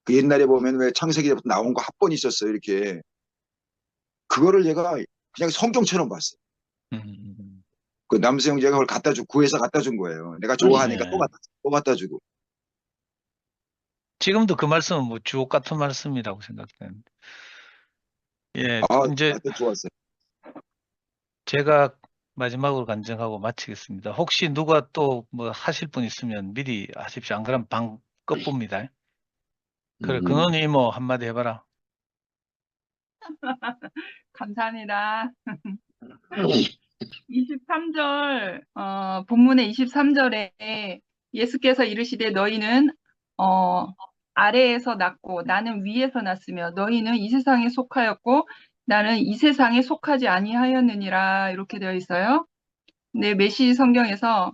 그 옛날에 보면 왜 창세기부터 나온 거 합본이 있었어요. 이렇게. 그거를 제가 그냥 성경처럼 봤어요. 그 남수영 제가 그걸 구해서 갖다 준 거예요. 내가 좋아하니까
네.
또 갖다 주고.
지금도 그 말씀은 뭐 주옥 같은 말씀이라고 생각되는데. 예, 이제
하여튼 좋았어요.
제가 마지막으로 간증하고 마치겠습니다. 혹시 누가 또 뭐 하실 분 있으면 미리 하십시오. 안 그러면 방 끝봅니다. 그래, 근원이 뭐 한마디 해봐라.
감사합니다. 23절, 본문의 23절에 예수께서 이르시되 너희는 아래에서 났고 나는 위에서 났으며 너희는 이 세상에 속하였고 나는 이 세상에 속하지 아니하였느니라 이렇게 되어 있어요. 네, 메시 성경에서는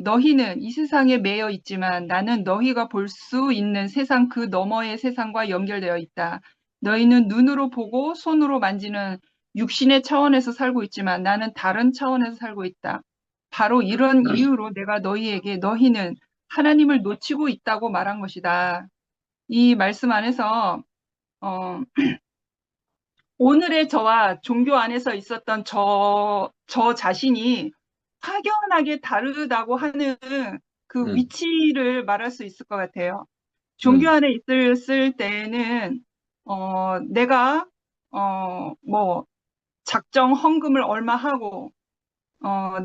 너희는 이 세상에 매여 있지만 나는 너희가 볼 수 있는 세상 그 너머의 세상과 연결되어 있다. 너희는 눈으로 보고 손으로 만지는 육신의 차원에서 살고 있지만 나는 다른 차원에서 살고 있다. 바로 이런 이유로 내가 너희에게 너희는 하나님을 놓치고 있다고 말한 것이다. 이 말씀 안에서 어, 오늘의 저와 종교 안에서 있었던 저 자신이 확연하게 다르다고 하는 그
음.
위치를 말할 수 있을 것 같아요. 종교 안에 있을 때는 내가 뭐 작정 헌금을 얼마 하고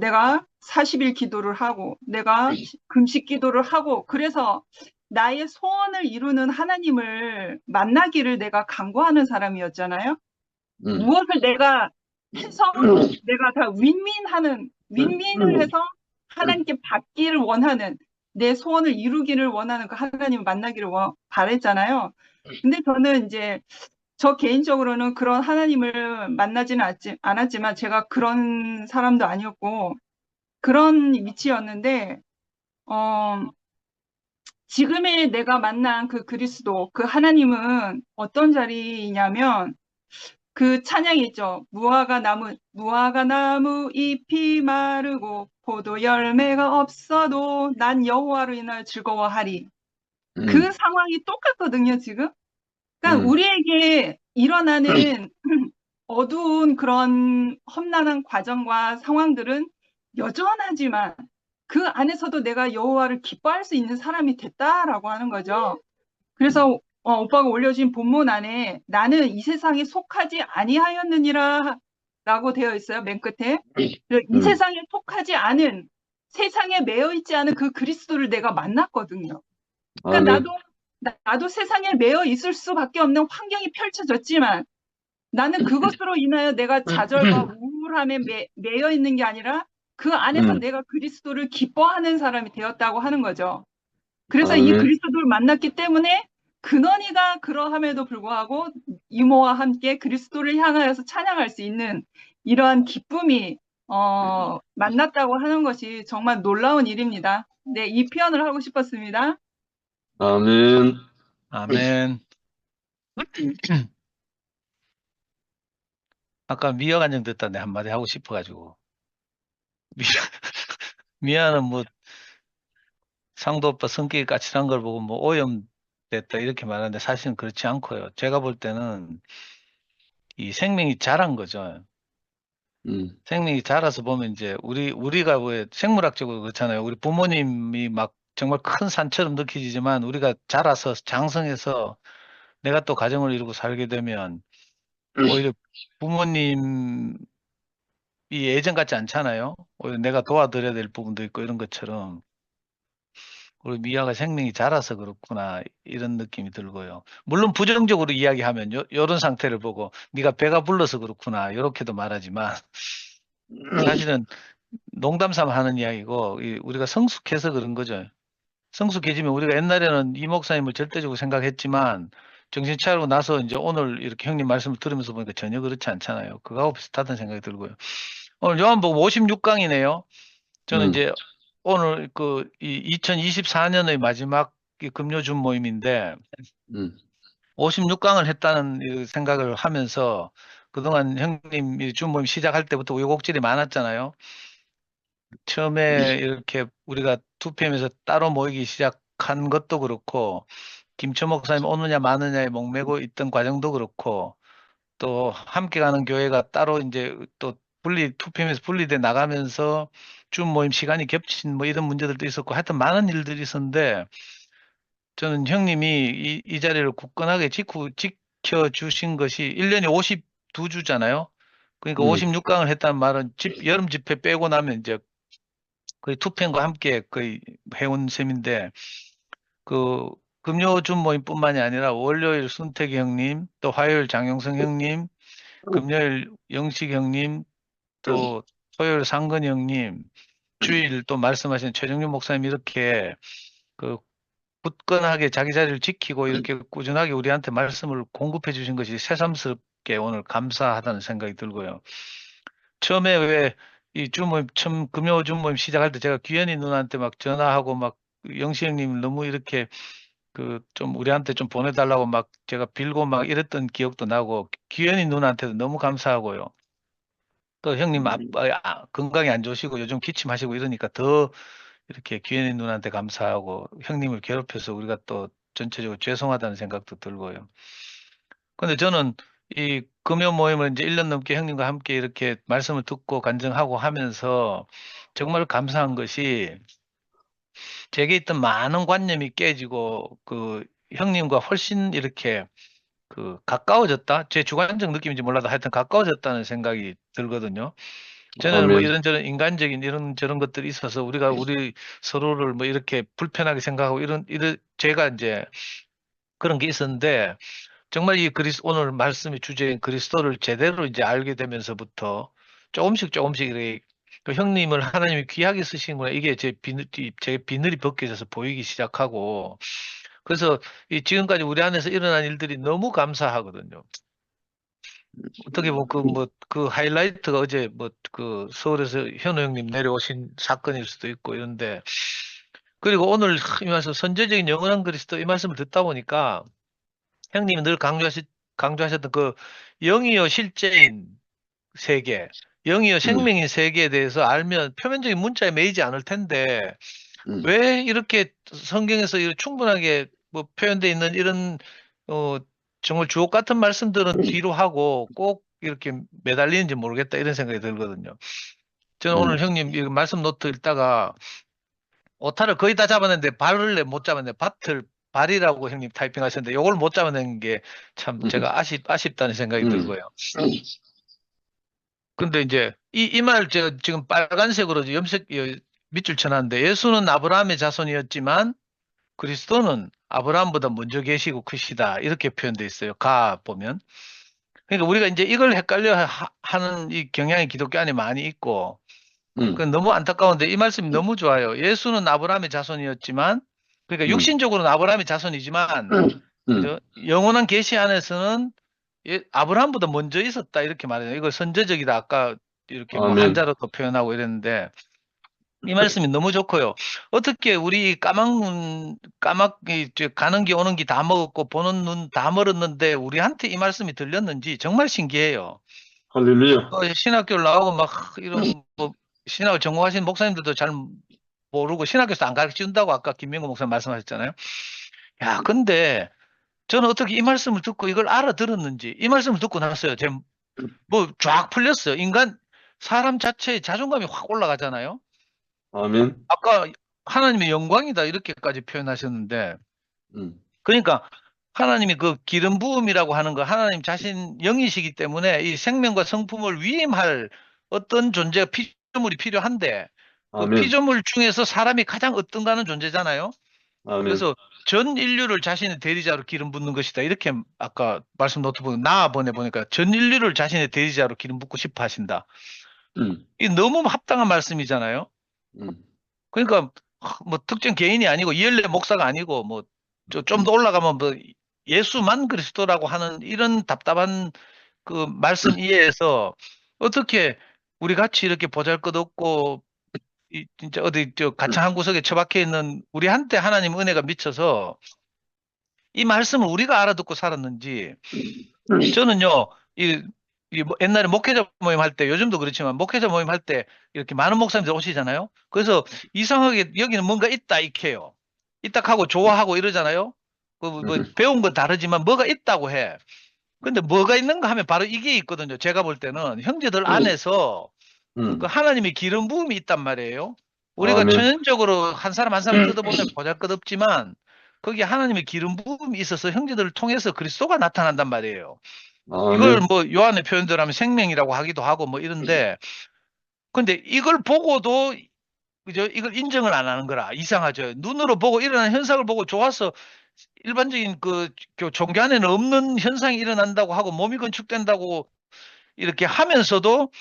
내가 40일 기도를 하고 내가 금식 기도를 하고 그래서 나의 소원을 이루는 하나님을 만나기를 내가 간구하는 사람이었잖아요. 무엇을 내가 해서 내가 다 윈윈을 해서 하나님께 받기를 원하는 내 소원을 이루기를 원하는 그 하나님을 만나기를 바랬잖아요. 근데 저는 이제 저 개인적으로는 그런 하나님을 만나지는 않았지만 제가 그런 사람도 아니었고 그런 위치였는데 지금의 내가 만난 그 그리스도 그 하나님은 어떤 자리냐면 그 찬양이 있죠. 무화과 나무 잎이 마르고 포도 열매가 없어도 난 여호와로 인하여 즐거워하리. 그 상황이 똑같거든요, 지금. 그러니까 우리에게 일어나는 어두운 그런 험난한 과정과 상황들은 여전하지만 그 안에서도 내가 여호와를 기뻐할 수 있는 사람이 됐다라고 하는 거죠. 그래서 오빠가 올려준 본문 안에 나는 이 세상에 속하지 아니하였느니라 라고 되어 있어요. 맨 끝에. 이 세상에 속하지 않은 세상에 매여 있지 않은 그 그리스도를 내가 만났거든요. 그러니까
아멘.
나도 세상에 매여 있을 수밖에 없는 환경이 펼쳐졌지만 나는 그것으로 인하여 내가 좌절과 우울함에 매여 있는 게 아니라 그 안에서 내가 그리스도를 기뻐하는 사람이 되었다고 하는 거죠. 그래서 이
아멘.
그리스도를 만났기 때문에 근원이가 그러함에도 불구하고 이모와 함께 그리스도를 향하여서 찬양할 수 있는 이러한 기쁨이 만났다고 하는 것이 정말 놀라운 일입니다. 네, 이 표현을 하고 싶었습니다.
아멘.
아멘. 아까 미어 간증 듣다 내 한마디 하고 싶어가지고. 미아는 뭐 상도 오빠 성격이 까칠한 걸 보고 뭐 오염됐다 이렇게 말하는데 사실은 그렇지 않고요. 제가 볼 때는 이 생명이 자란 거죠. 생명이 자라서 보면 이제 우리가 왜 생물학적으로 그렇잖아요. 우리 부모님이 막 정말 큰 산처럼 느껴지지만 우리가 자라서 장성해서 내가 또 가정을 이루고 살게 되면 오히려 부모님이 예전 같지 않잖아요. 오히려 내가 도와드려야 될 부분도 있고 이런 것처럼 우리 미아가 생명이 자라서 그렇구나 이런 느낌이 들고요. 물론 부정적으로 이야기하면 요런 상태를 보고 네가 배가 불러서 그렇구나 이렇게도 말하지만 사실은 농담 삼아 하는 이야기고 우리가 성숙해서 그런 거죠. 성숙해지면 우리가 옛날에는 이 목사님을 절대적으로 생각했지만 정신 차리고 나서 이제 오늘 이렇게 형님 말씀을 들으면서 보니까 전혀 그렇지 않잖아요. 그거하고 비슷하다는 생각이 들고요. 오늘 요한복음 56강이네요. 저는 이제 오늘 이 2024년의 마지막 금요준 모임인데 56강을 했다는 이 생각을 하면서 그동안 형님 이 준 모임 시작할 때부터 우여곡절이 많았잖아요. 처음에 이렇게 우리가 2PM에서 따로 모이기 시작한 것도 그렇고 김초 목사님 오느냐 마느냐에 목매고 있던 과정도 그렇고 또 함께 가는 교회가 따로 이제 또 2PM에서 분리돼 나가면서 준 모임 시간이 겹친 뭐 이런 문제들도 있었고 하여튼 많은 일들이 있었는데 저는 형님이 이 자리를 굳건하게 지켜주신 것이 1년에 52주잖아요. 그러니까 56강을 했다는 말은 여름 집회 빼고 나면 이제 거의 2PM과 함께 거의 해온 셈인데 그 금요 준 모임뿐만이 아니라 월요일 순택이 형님, 또 화요일 장영성 형님, 금요일 영식 형님, 또 토요일 상근 형님, 주일 또 말씀하신 최정윤 목사님 이렇게 그 굳건하게 자기 자리를 지키고 이렇게 꾸준하게 우리한테 말씀을 공급해 주신 것이 새삼스럽게 오늘 감사하다는 생각이 들고요. 처음에 왜 이 주모임 처음 금요 주모임 시작할 때 제가 귀현이 누나한테 막 전화하고 막 영시 형님 너무 이렇게 좀 우리한테 좀 보내달라고 막 제가 빌고 막 이랬던 기억도 나고, 기현이 누나한테도 너무 감사하고요. 또 형님 건강이 안 좋으시고 요즘 기침하시고 이러니까 더 이렇게 기현이 누나한테 감사하고, 형님을 괴롭혀서 우리가 또 전체적으로 죄송하다는 생각도 들고요. 근데 저는 이 금요 모임을 이제 1년 넘게 형님과 함께 이렇게 말씀을 듣고 간증하고 하면서 정말 감사한 것이, 제게 있던 많은 관념이 깨지고 형님과 훨씬 이렇게 가까워졌다? 제 주관적 느낌인지 몰라도 하여튼 가까워졌다는 생각이 들거든요. 전에는 뭐
아멘.
이런저런 인간적인 이런 저런 것들이 있어서 우리가 우리 서로를 뭐 이렇게 불편하게 생각하고 제가 이제 그런 게 있었는데, 정말 오늘 말씀의 주제인 그리스도를 제대로 이제 알게 되면서부터 조금씩 조금씩 이렇게 형님을 하나님이 귀하게 쓰시는구나, 이게 제 비늘이 벗겨져서 보이기 시작하고, 그래서 지금까지 우리 안에서 일어난 일들이 너무 감사하거든요. 어떻게 보면 그 하이라이트가 어제 서울에서 현우 형님 내려오신 사건일 수도 있고 이런데, 그리고 오늘 이 말씀 선제적인 영원한 그리스도 이 말씀을 듣다 보니까, 형님이 늘 강조하셨던 영이요 실제인 세계, 영이요 생명인 세계에 대해서 알면 표면적인 문자에 매이지 않을 텐데, 왜 이렇게 성경에서 충분하게 뭐 표현되어 있는 이런 정말 주옥 같은 말씀들은 뒤로 하고 꼭 이렇게 매달리는지 모르겠다, 이런 생각이 들거든요. 저는 오늘 형님 이 말씀 노트 읽다가 오타를 거의 다 잡아냈는데 발을 못 잡았네. 발이라고 형님 타이핑하셨는데 요걸 못 잡아낸 게 참 제가 아쉽다는 생각이 들고요. 근데 이제 이 말 제가 지금 빨간색으로 밑줄 쳐놨는데, 예수는 아브라함의 자손이었지만 그리스도는 아브라함보다 먼저 계시고 크시다, 이렇게 표현되어 있어요. 보면. 그러니까 우리가 이제 이걸 헷갈려 하는 이 경향이 기독교 안에 많이 있고, 그건 너무 안타까운데 이 말씀이 너무 좋아요. 예수는 아브라함의 자손이었지만, 그러니까 육신적으로는 아브라함의 자손이지만, 그죠? 영원한 계시 안에서는 아브라함보다 먼저 있었다, 이렇게 말해요. 이걸 선제적이다, 아까 이렇게 뭐
아멘.
한자로도 표현하고 이랬는데, 이 말씀이 너무 좋고요. 어떻게 우리 가는 기 오는 기 다 먹었고 보는 눈 다 멀었는데 우리한테 이 말씀이 들렸는지 정말 신기해요.
할렐루야.
신학교를 나오고 막 이런 신학을 전공하신 목사님들도 잘 모르고 신학교에서 안 가르쳐준다고 아까 김명구 목사님 말씀하셨잖아요. 야, 근데 저는 어떻게 이 말씀을 듣고 이걸 알아들었는지, 이 말씀을 듣고 났어요. 쫙 풀렸어요. 사람 자체의 자존감이 확 올라가잖아요.
아멘.
아까 하나님의 영광이다, 이렇게까지 표현하셨는데, 그러니까 하나님이 기름 부음이라고 하는 거, 하나님 자신 영이시기 때문에 이 생명과 성품을 위임할 어떤 피조물이 필요한데,
아멘.
피조물 중에서 사람이 가장 어떤가는 존재잖아요.
아멘.
그래서 전 인류를 자신의 대리자로 기름 붓는 것이다, 이렇게 아까 말씀 노트 보니까 전 인류를 자신의 대리자로 기름 붓고 싶어 하신다. 이 너무 합당한 말씀이잖아요. 그러니까 뭐 특정 개인이 아니고 이엘레 목사가 아니고 뭐 좀 더 올라가면 뭐 예수만 그리스도라고 하는 이런 답답한 말씀 이해에서 어떻게 우리 같이 이렇게 보잘것없고 진짜 어디 가창 한 구석에 처박혀 있는 우리한테 하나님 은혜가 미쳐서 이 말씀을 우리가 알아듣고 살았는지, 저는요 옛날에 목회자 모임 할 때, 요즘도 그렇지만 목회자 모임 할 때 이렇게 많은 목사님들 오시잖아요. 그래서 이상하게 여기는 뭔가 있다 익혀요. 있다 하고 좋아하고 이러잖아요. 배운 건 다르지만 뭐가 있다고 해. 근데 뭐가 있는가 하면 바로 이게 있거든요. 제가 볼 때는 형제들 안에서 하나님의 기름 부음이 있단 말이에요. 우리가
아멘.
천연적으로 한 사람 한 사람 뜯어보면 보잘것없지만 거기에 하나님의 기름 부음이 있어서 형제들을 통해서 그리스도가 나타난단 말이에요. 이걸
아멘.
뭐 요한의 표현대로 하면 생명이라고 하기도 하고 뭐 이런데, 근데 이걸 보고도 그죠? 이걸 인정을 안 하는 거라 이상하죠. 눈으로 보고 일어나는 현상을 보고 좋아서 일반적인 종교 안에는 없는 현상이 일어난다고 하고 몸이 건축된다고 이렇게 하면서도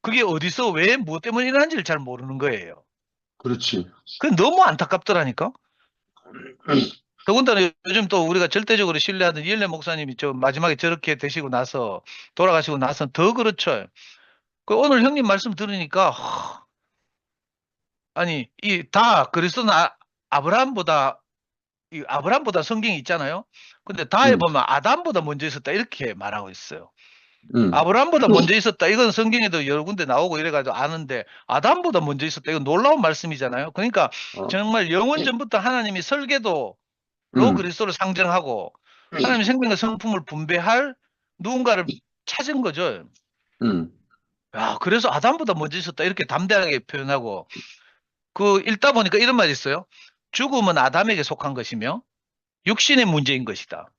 그게 어디서 왜 뭐 때문에 일어난지를 잘 모르는 거예요.
그렇지.
그게 너무 안타깝더라니까. 더군다나 요즘 또 우리가 절대적으로 신뢰하던 이엘레 목사님이 마지막에 저렇게 되시고 나서 돌아가시고 나서 더 그렇죠. 오늘 형님 말씀 들으니까 아니 다 그리스도는 아브라함보다 이 아브라함보다 성경이 있잖아요. 근데 다에 보면 아담보다 먼저 있었다 이렇게 말하고 있어요. 아브라함보다 먼저 있었다. 이건 성경에도 여러 군데 나오고 이래가지고 아는데 아담보다 먼저 있었다. 이건 놀라운 말씀이잖아요. 그러니까 정말 영원 전부터 하나님이 설계도로 그리스도를 상정하고 하나님 생명과 성품을 분배할 누군가를 찾은 거죠. 야, 그래서 아담보다 먼저 있었다. 이렇게 담대하게 표현하고 그 읽다 보니까 이런 말이 있어요. 죽음은 아담에게 속한 것이며 육신의 문제인 것이다.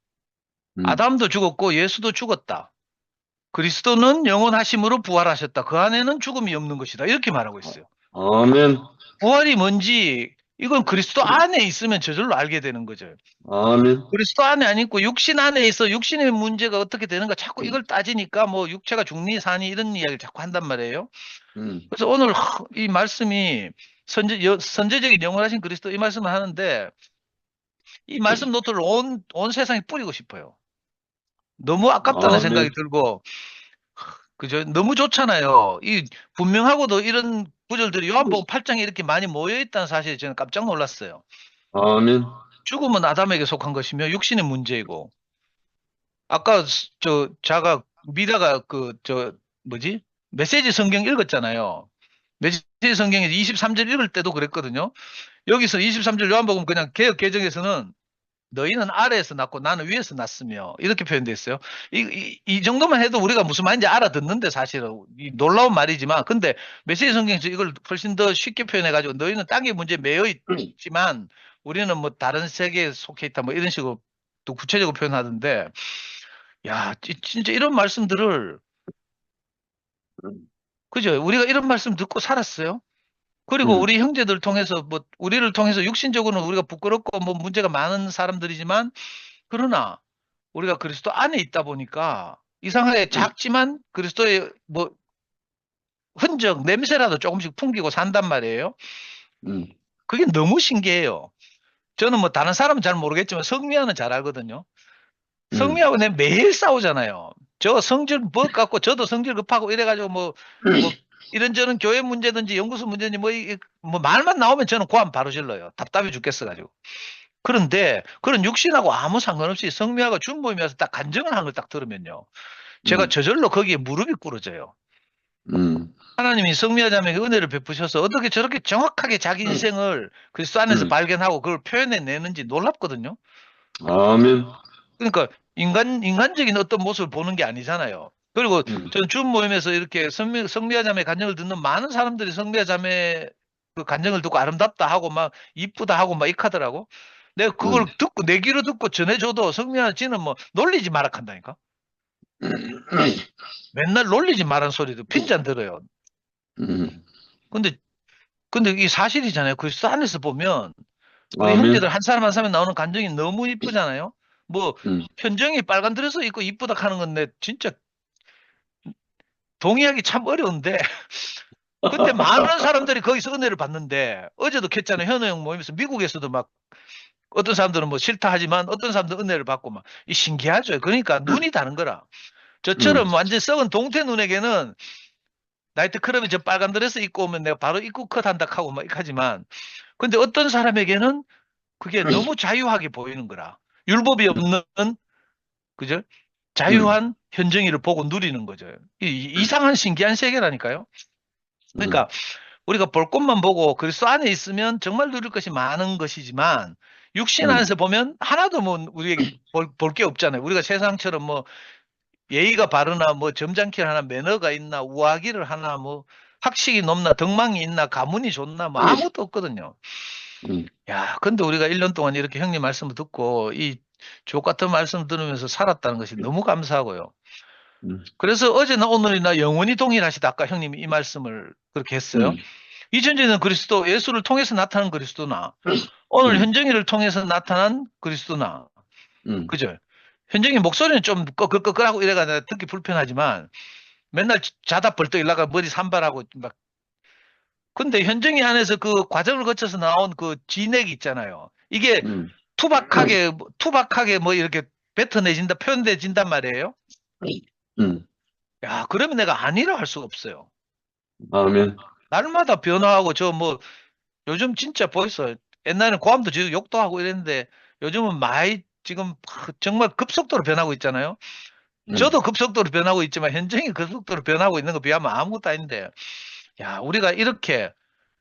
아담도 죽었고 예수도 죽었다. 그리스도는 영원하심으로 부활하셨다. 그 안에는 죽음이 없는 것이다. 이렇게 말하고 있어요.
아멘.
부활이 뭔지 이건 그리스도 안에 있으면 저절로 알게 되는 거죠.
아멘.
그리스도 안에 안 있고 육신 안에 있어 육신의 문제가 어떻게 되는가 자꾸 이걸 따지니까 뭐 육체가 죽니 사니 이런 이야기를 자꾸 한단 말이에요. 그래서 오늘 이 말씀이 선제적인 영원하신 그리스도 이 말씀을 하는데 이 말씀 노트를 온 세상에 뿌리고 싶어요. 너무 아깝다는
아멘.
생각이 들고 그죠? 너무 좋잖아요. 이 분명하고도 이런 구절들이 요한복음 8장에 이렇게 많이 모여 있다는 사실에 저는 깜짝 놀랐어요.
아멘.
죽음은 아담에게 속한 것이며 육신의 문제이고 아까 미라가 뭐지? 메시지 성경 읽었잖아요. 메시지 성경에서 23절 읽을 때도 그랬거든요. 여기서 23절 요한복음 그냥 개역 개정에서는 너희는 아래에서 낳고 나는 위에서 낳았으며 이렇게 표현되어 있어요. 이 정도만 해도 우리가 무슨 말인지 알아듣는데 사실은 놀라운 말이지만 근데 메시지 성경에서 이걸 훨씬 더 쉽게 표현해 가지고 너희는 땅의 문제에 매여 있지만 우리는 뭐 다른 세계에 속해 있다 뭐 이런 식으로 또 구체적으로 표현하던데 야 진짜 이런 말씀들을 그죠? 우리가 이런 말씀 듣고 살았어요. 그리고 우리 형제들 통해서 뭐 우리를 통해서 육신적으로는 우리가 부끄럽고 뭐 문제가 많은 사람들이지만 그러나 우리가 그리스도 안에 있다 보니까 이상하게 작지만 그리스도의 뭐 흔적, 냄새라도 조금씩 풍기고 산단 말이에요. 그게 너무 신기해요. 저는 뭐 다른 사람은 잘 모르겠지만 성미와는 잘 알거든요. 성미하고 내 매일 싸우잖아요. 저 성질 뭐 갖고 저도 성질 급하고 이래가지고 뭐 이런저런 교회 문제든지 연구소 문제든지 뭐 말만 나오면 저는 고함 바로 질러요. 답답해 죽겠어가지고. 그런데 그런 육신하고 아무 상관없이 성미하고 준모임이 와서 딱 간증을 한 걸 딱 들으면요. 제가 저절로 거기에 무릎이 꿇어져요. 하나님이 성미와 자매에게 은혜를 베푸셔서 어떻게 저렇게 정확하게 자기 인생을 그리스도 안에서 발견하고 그걸 표현해내는지 놀랍거든요.
아멘.
그러니까 인간적인 어떤 모습을 보는 게 아니잖아요. 그리고 저는 준 모임에서 이렇게 성미와 자매 간증을 듣는 많은 사람들이 성미와 자매 그 간증을 듣고 아름답다 하고 막 이쁘다 하고 막 익하더라고. 내가 그걸 듣고 내 귀로 듣고 전해줘도 성미와 지는 뭐 놀리지 마라 한다니까. 맨날 놀리지 말란 소리도 핀잔 들어요. 근데 이 사실이잖아요. 그리스도 안에서 보면 우리
아멘.
형제들 한 사람 한 사람에 나오는 간증이 너무 이쁘잖아요. 뭐 현정이 빨간 드레스 입고 이쁘다 하는 건데 진짜 동의하기 참 어려운데 근데 많은 사람들이 거기서 은혜를 받는데 어제도 켰잖아요. 현우 형 모임에서 미국에서도 막 어떤 사람들은 뭐 싫다 하지만 어떤 사람들은 은혜를 받고 막 이 신기하죠. 그러니까 눈이 다른 거라. 저처럼 완전 썩은 동태 눈에게는 나이트클럽에 저 빨간 드레스 입고 오면 내가 바로 입구 컷 한다 하고 막 하지만 근데 어떤 사람에게는 그게 너무 자유하게 보이는 거라. 율법이 없는 그죠? 자유한 현정이를 보고 누리는 거죠. 이상한 신기한 세계라니까요. 그러니까 우리가 볼 것만 보고 그리스도 안에 있으면 정말 누릴 것이 많은 것이지만 육신 안에서 보면 하나도 뭐 우리에게 볼 게 없잖아요. 우리가 세상처럼 뭐 예의가 바르나 뭐 점잖기를 하나 매너가 있나 우아기를 하나 뭐 학식이 높나 덕망이 있나 가문이 좋나 뭐 아무것도 없거든요. 야, 근데 우리가 1년 동안 이렇게 형님 말씀을 듣고 이 주옥 같은 말씀 들으면서 살았다는 것이 너무 감사하고요. 그래서 어제나 오늘이나 영원히 동일하시다. 아까 형님이 이 말씀을 그렇게 했어요. 이전에는 그리스도 예수를 통해서 나타난 그리스도나 오늘 현정이를 통해서 나타난 그리스도나 그죠? 현정이 목소리는 좀 끄끌끄끌하고 이래가 내가 듣기 불편하지만 맨날 자다 벌떡 일어나가 머리 산발하고 막 근데 현정이 안에서 그 과정을 거쳐서 나온 그 진액이 있잖아요. 이게 투박하게 뭐 이렇게 뱉어내진다, 표현돼진단 말이에요. 야, 그러면 내가 아니라 할 수가 없어요.
아멘.
날마다 변화하고 저 뭐 요즘 진짜 벌써 옛날에는 고함도 지르고 욕도 하고 이랬는데 요즘은 많이 지금 정말 급속도로 변하고 있잖아요.
음.
저도 급속도로 변하고 있지만 현장이 급속도로 변하고 있는 거 비하면 아무것도 아닌데, 야, 우리가 이렇게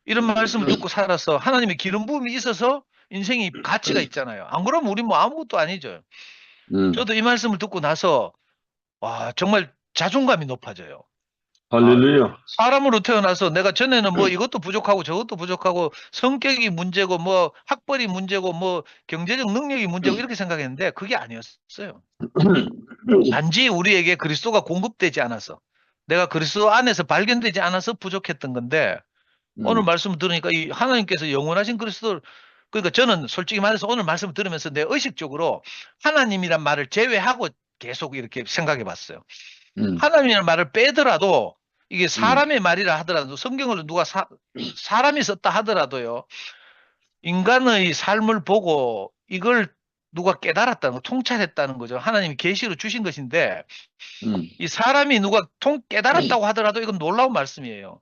이런 말씀을 듣고 살아서 하나님의 기름 부음이 있어서 인생이 가치가 있잖아요. 안 그러면 우리 뭐 아무것도 아니죠. 저도 이 말씀을 듣고 나서 와, 정말 자존감이 높아져요.
할렐루야.
사람으로 태어나서 내가 전에는 뭐 이것도 부족하고 저것도 부족하고 성격이 문제고 뭐 학벌이 문제고 뭐 경제적 능력이 문제고 이렇게 생각했는데 그게 아니었어요. 단지 우리에게 그리스도가 공급되지 않아서, 내가 그리스도 안에서 발견되지 않아서 부족했던 건데, 오늘 말씀을 들으니까 이 하나님께서 영원하신 그리스도를, 그러니까 저는 솔직히 말해서 오늘 말씀을 들으면서 내 의식적으로 하나님이란 말을 제외하고 계속 이렇게 생각해 봤어요. 하나님이란 말을 빼더라도 이게 사람의 말이라 하더라도, 성경을 누가 사람이 썼다 하더라도요, 인간의 삶을 보고 이걸 누가 깨달았다는 거, 통찰했다는 거죠. 하나님이 계시로 주신 것인데, 이 사람이 누가 깨달았다고 하더라도 이건 놀라운 말씀이에요.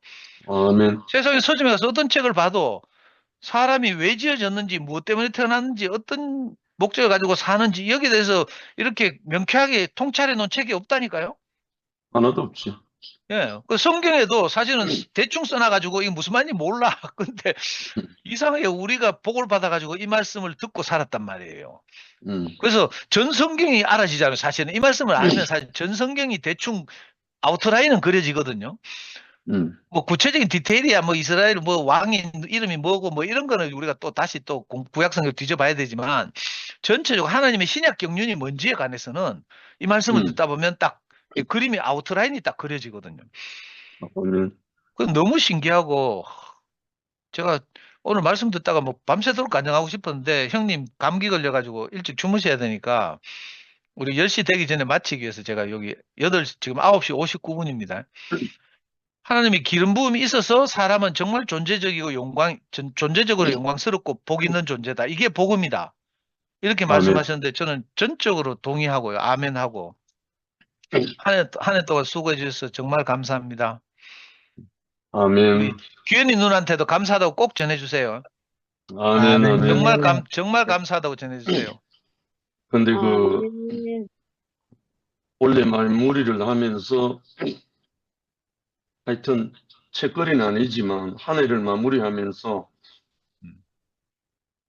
아멘.
세상에 서점에 가서 어떤 책을 봐도 사람이 왜 지어졌는지, 무엇 때문에 태어났는지, 어떤 목적을 가지고 사는지, 여기에 대해서 이렇게 명쾌하게 통찰해 놓은 책이 없다니까요.
하나도 없지.
예, 그 성경에도 사실은 대충 써놔가지고 이게 무슨 말인지 몰라. 근데 이상하게 우리가 복을 받아가지고 이 말씀을 듣고 살았단 말이에요. 그래서 전 성경이 알아지잖아요. 사실은 이 말씀을 알면 사실 전 성경이 대충 아우트라인은 그려지거든요. 뭐 구체적인 디테일이야 뭐 이스라엘 뭐 왕이 이름이 뭐고 뭐 이런 거는 우리가 또 다시 또 구약 성경 뒤져봐야 되지만, 전체적으로 하나님의 신약 경륜이 뭔지에 관해서는 이 말씀을 듣다 보면 딱 이 그림이 아우트라인이 딱 그려지거든요.
아멘.
그 너무 신기하고, 제가 오늘 말씀 듣다가 뭐 밤새도록 간증하고 싶었는데 형님 감기 걸려가지고 일찍 주무셔야 되니까 우리 10시 되기 전에 마치기 위해서 제가 여기 8시, 지금 9시 59분입니다. 하나님이 기름 부음이 있어서 사람은 정말 존재적이고 존재적으로 영광스럽고 복 있는 존재다. 이게 복음이다. 이렇게
아멘.
말씀하셨는데 저는 전적으로 동의하고요. 아멘하고. 한 해 동안 수고해 주셔서 정말 감사합니다.
아멘.
우리 규현이 누나한테도 감사하다고 꼭 전해주세요.
아멘. 아멘.
정말 감사하다고 전해주세요.
근데 원래 말무리를 하면서 하여튼 책거리는 아니지만 한 해를 마무리하면서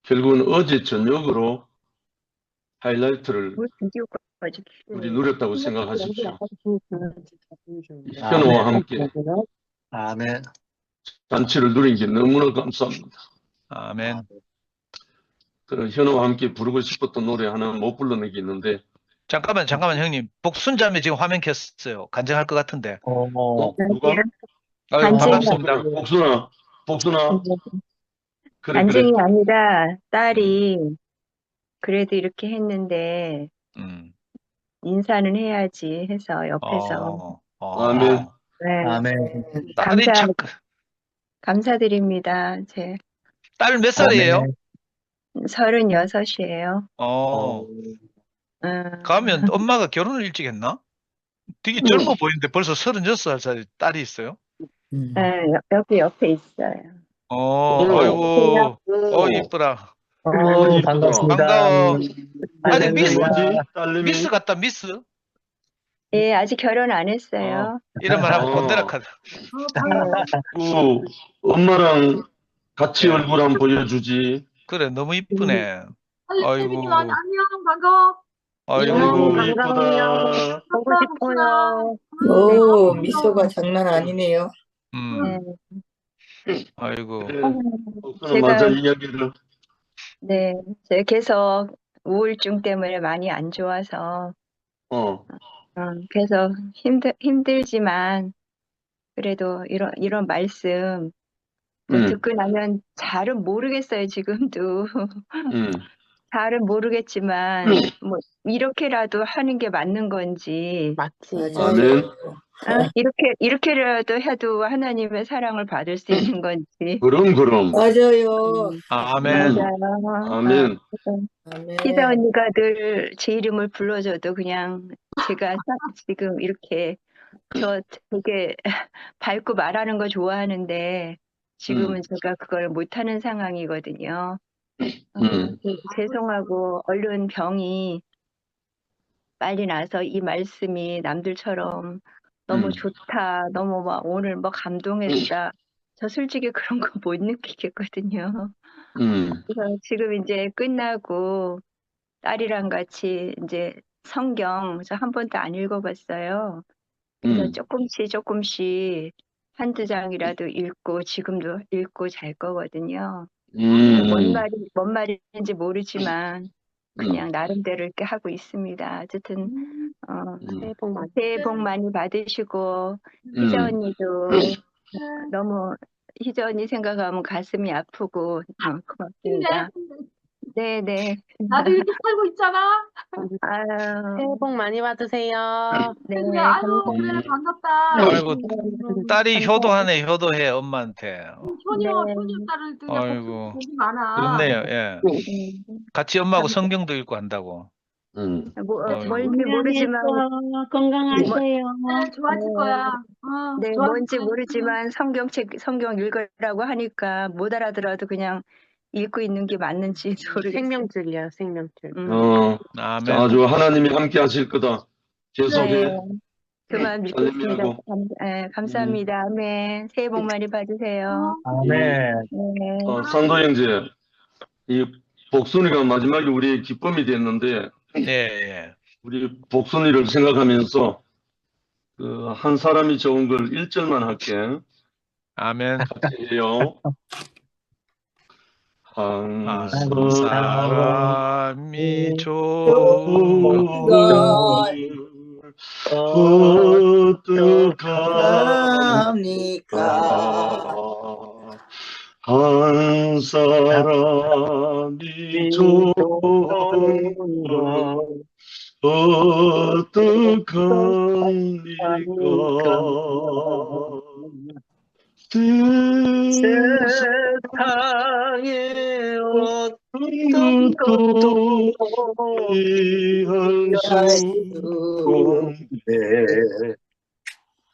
결국은 어제 저녁으로 하이라이트를 우리 누렸다고 생각하십시오. 현우와 함께
아멘.
잔치를 누린 게 너무나 감사합니다.
아멘.
그런 현우와 함께 부르고 싶었던 노래 하나 못 불러낸 게 있는데.
잠깐만 형님. 복순자매 지금 화면 켰어요. 간증할 것 같은데.
누가?
아유, 반갑습니다.
복순아. 그래.
간증이 아니라 딸이 그래도 이렇게 했는데 인사는 해야지 해서 옆에서
아멘.
네,
아멘.
딸이
감사드립니다.
딸 몇 살이에요?
36이에요.
가면 엄마가 결혼을 일찍 했나? 되게 젊어 보이는데 벌써 36살 딸이 있어요?
네, 여기 옆에 있어요.
아이고, 이쁘라.
반갑습니다.
반가워. 아직
미스
같다, 미스.
예, 아직 결혼 안 했어요.
이런 말 하면 꼰대락하다.
엄마랑 같이 얼굴 한번 보여주지.
그래, 너무 이쁘네. 아이고.
안녕, 반가워.
아이고,
예쁘다.
보고 싶어요.
오, 미소가 장난 아니네요.
아이고.
맞아, 이야기를.
네, 제가 계속 우울증 때문에 많이 안 좋아서 계속 힘들지만 그래도 이런 말씀 듣고 나면 잘은 모르겠어요, 지금도. 잘은 모르겠지만 뭐 이렇게라도 하는 게 맞는 건지.
아멘.
이렇게라도 해도 하나님의 사랑을 받을 수 있는 건지.
그럼.
맞아요.
아멘.
아멘.
희자 언니가 늘 제 이름을 불러줘도 그냥 제가 지금 이렇게 저 되게 밝고 말하는 거 좋아하는데 지금은 제가 그걸 못하는 상황이거든요. 죄송하고 얼른 병이 빨리 나서 이 말씀이 남들처럼 너무 좋다, 너무 막 오늘 뭐 감동했다. 저 솔직히 그런 거 못 느끼겠거든요. 그래서 지금 이제 끝나고 딸이랑 같이 이제 성경 저 한 번도 안 읽어봤어요. 그래서 조금씩 한두 장이라도 읽고 지금도 읽고 잘 거거든요. 뭔 말인지 모르지만 그냥 나름대로 이렇게 하고 있습니다. 어쨌든 새해 복 많이 받으시고 희자 언니도 너무 희자 언니 생각하면 가슴이 아프고 고맙습니다. 네.
나도 이렇게 살고 있잖아.
아유,
새해 복 많이 받으세요.
네,
그래, 아유, 그래, 반갑다.
아이고, 딸이 효도하네, 효도해, 엄마한테.
효녀
네.
딸을 그냥
아이고,
복이 많아.
그렇네요, 예. 같이 엄마하고 성경도 읽고 한다고.
뭔지 모르지만
건강하세요.
네, 좋아질 거야.
네,
좋아질
뭔지
거야.
모르지만 성경 읽으라고 하니까 못 알아들어도 그냥 읽고 있는 게 맞는지 모르겠어요.
생명줄이야, 생명줄.
아멘.
아주 하나님이 함께 하실 거다. 계속해.
네, 그만 믿겠습니다.
달림이라고.
감사합니다. 아멘. 새해 복 많이 받으세요.
아멘.
네.
상도 형제, 이 복순이가 마지막에 우리의 기쁨이 됐는데,
예.
우리 복순이를 생각하면서 그 한 사람이 적은 걸 1절만 할게.
아멘.
같이 해요. 한
한
사람
사람이 좋은 걸
어떡합니까?
한 사람이 좋은 걸 어떡합니까?
세상에 어떤 것도 이할 수 없네.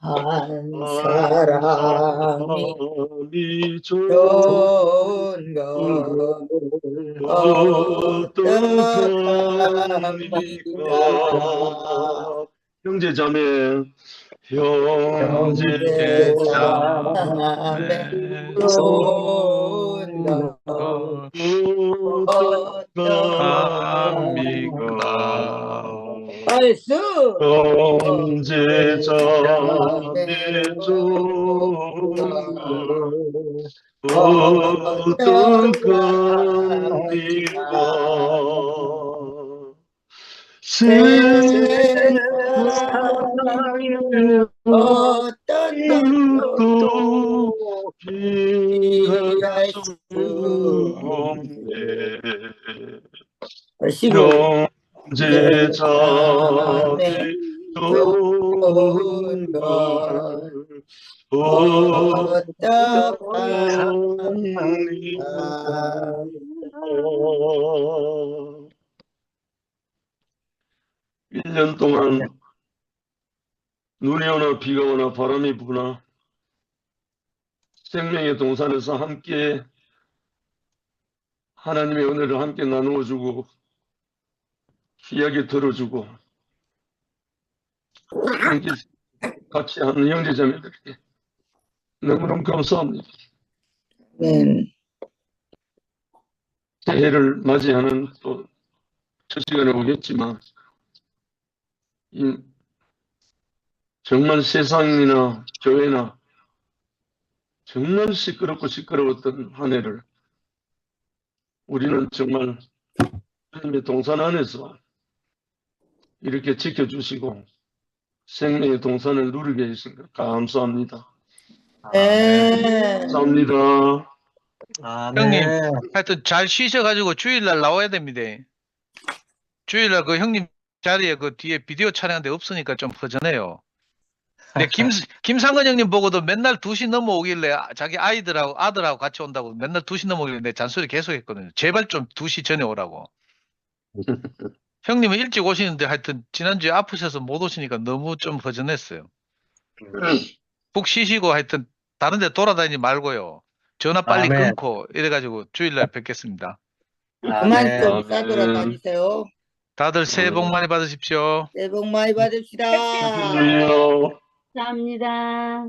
한 사람이
좋은
좋은 것 어떡합니까?
형제 자매, 형제 자매,
좋은 것
어떡합니까?
발수
형제 자매 좋은 것 어떡합니까? 세상에
어떤 것도
비할
수
수
없네.
없네. 형제 자매 좋은 걸 어떡합니까? 1년 동안 눈이 오나 비가 오나 바람이 부나 생명의 동산에서 함께 하나님의 은혜를 함께 나누어주고 귀하게 들어주고 함께 같이 하는 형제자매들에게 너무너무 감사합니다. 새해를 맞이하는 또 첫 시간에 오겠지만 정말 세상이나 교회나 정말 시끄러웠던 한 해를 우리는 정말 하나님의 동산 안에서 이렇게 지켜주시고 생명의 동산을 누리게 해주신 것 감사합니다. 감사합니다.
형님, 하여튼 잘 쉬셔가지고 주일날 나와야 됩니다. 주일날 그 형님 자리에 그 뒤에 비디오 촬영하는데 없으니까 좀 허전해요. 근데 김상근 형님 보고도 맨날 2시 넘어오길래 자기 아들하고 같이 온다고 맨날 2시 넘어오길래 내 잔소리 계속 했거든요. 제발 좀 2시 전에 오라고. 형님은 일찍 오시는데 하여튼 지난주에 아프셔서 못 오시니까 너무 좀 허전했어요. 푹 쉬시고 하여튼 다른 데 돌아다니지 말고요. 전화 빨리
아멘.
끊고 이래가지고 주일날 뵙겠습니다.
그만
네.
좀 싸돌아다니세요.
다들 새해 복 많이 받으십시오.
새해 복 많이 받읍시다.
안녕.
감사합니다.